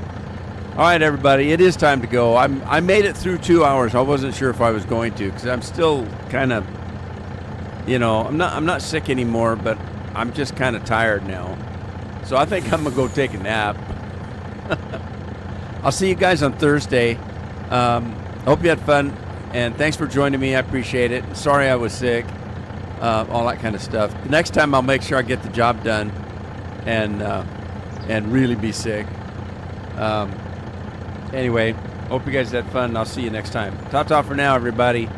All right, everybody, it is time to go. I made it through 2 hours. I wasn't sure if I was going to because I'm still kind of, I'm not sick anymore, but I'm just kind of tired now. So I think I'm gonna go take a nap. I'll see you guys on Thursday. Hope you had fun, and thanks for joining me. I appreciate it. Sorry I was sick, all that kind of stuff. The next time I'll make sure I get the job done, and really be sick. Anyway, hope you guys had fun. I'll see you next time. Ta-ta for now, everybody.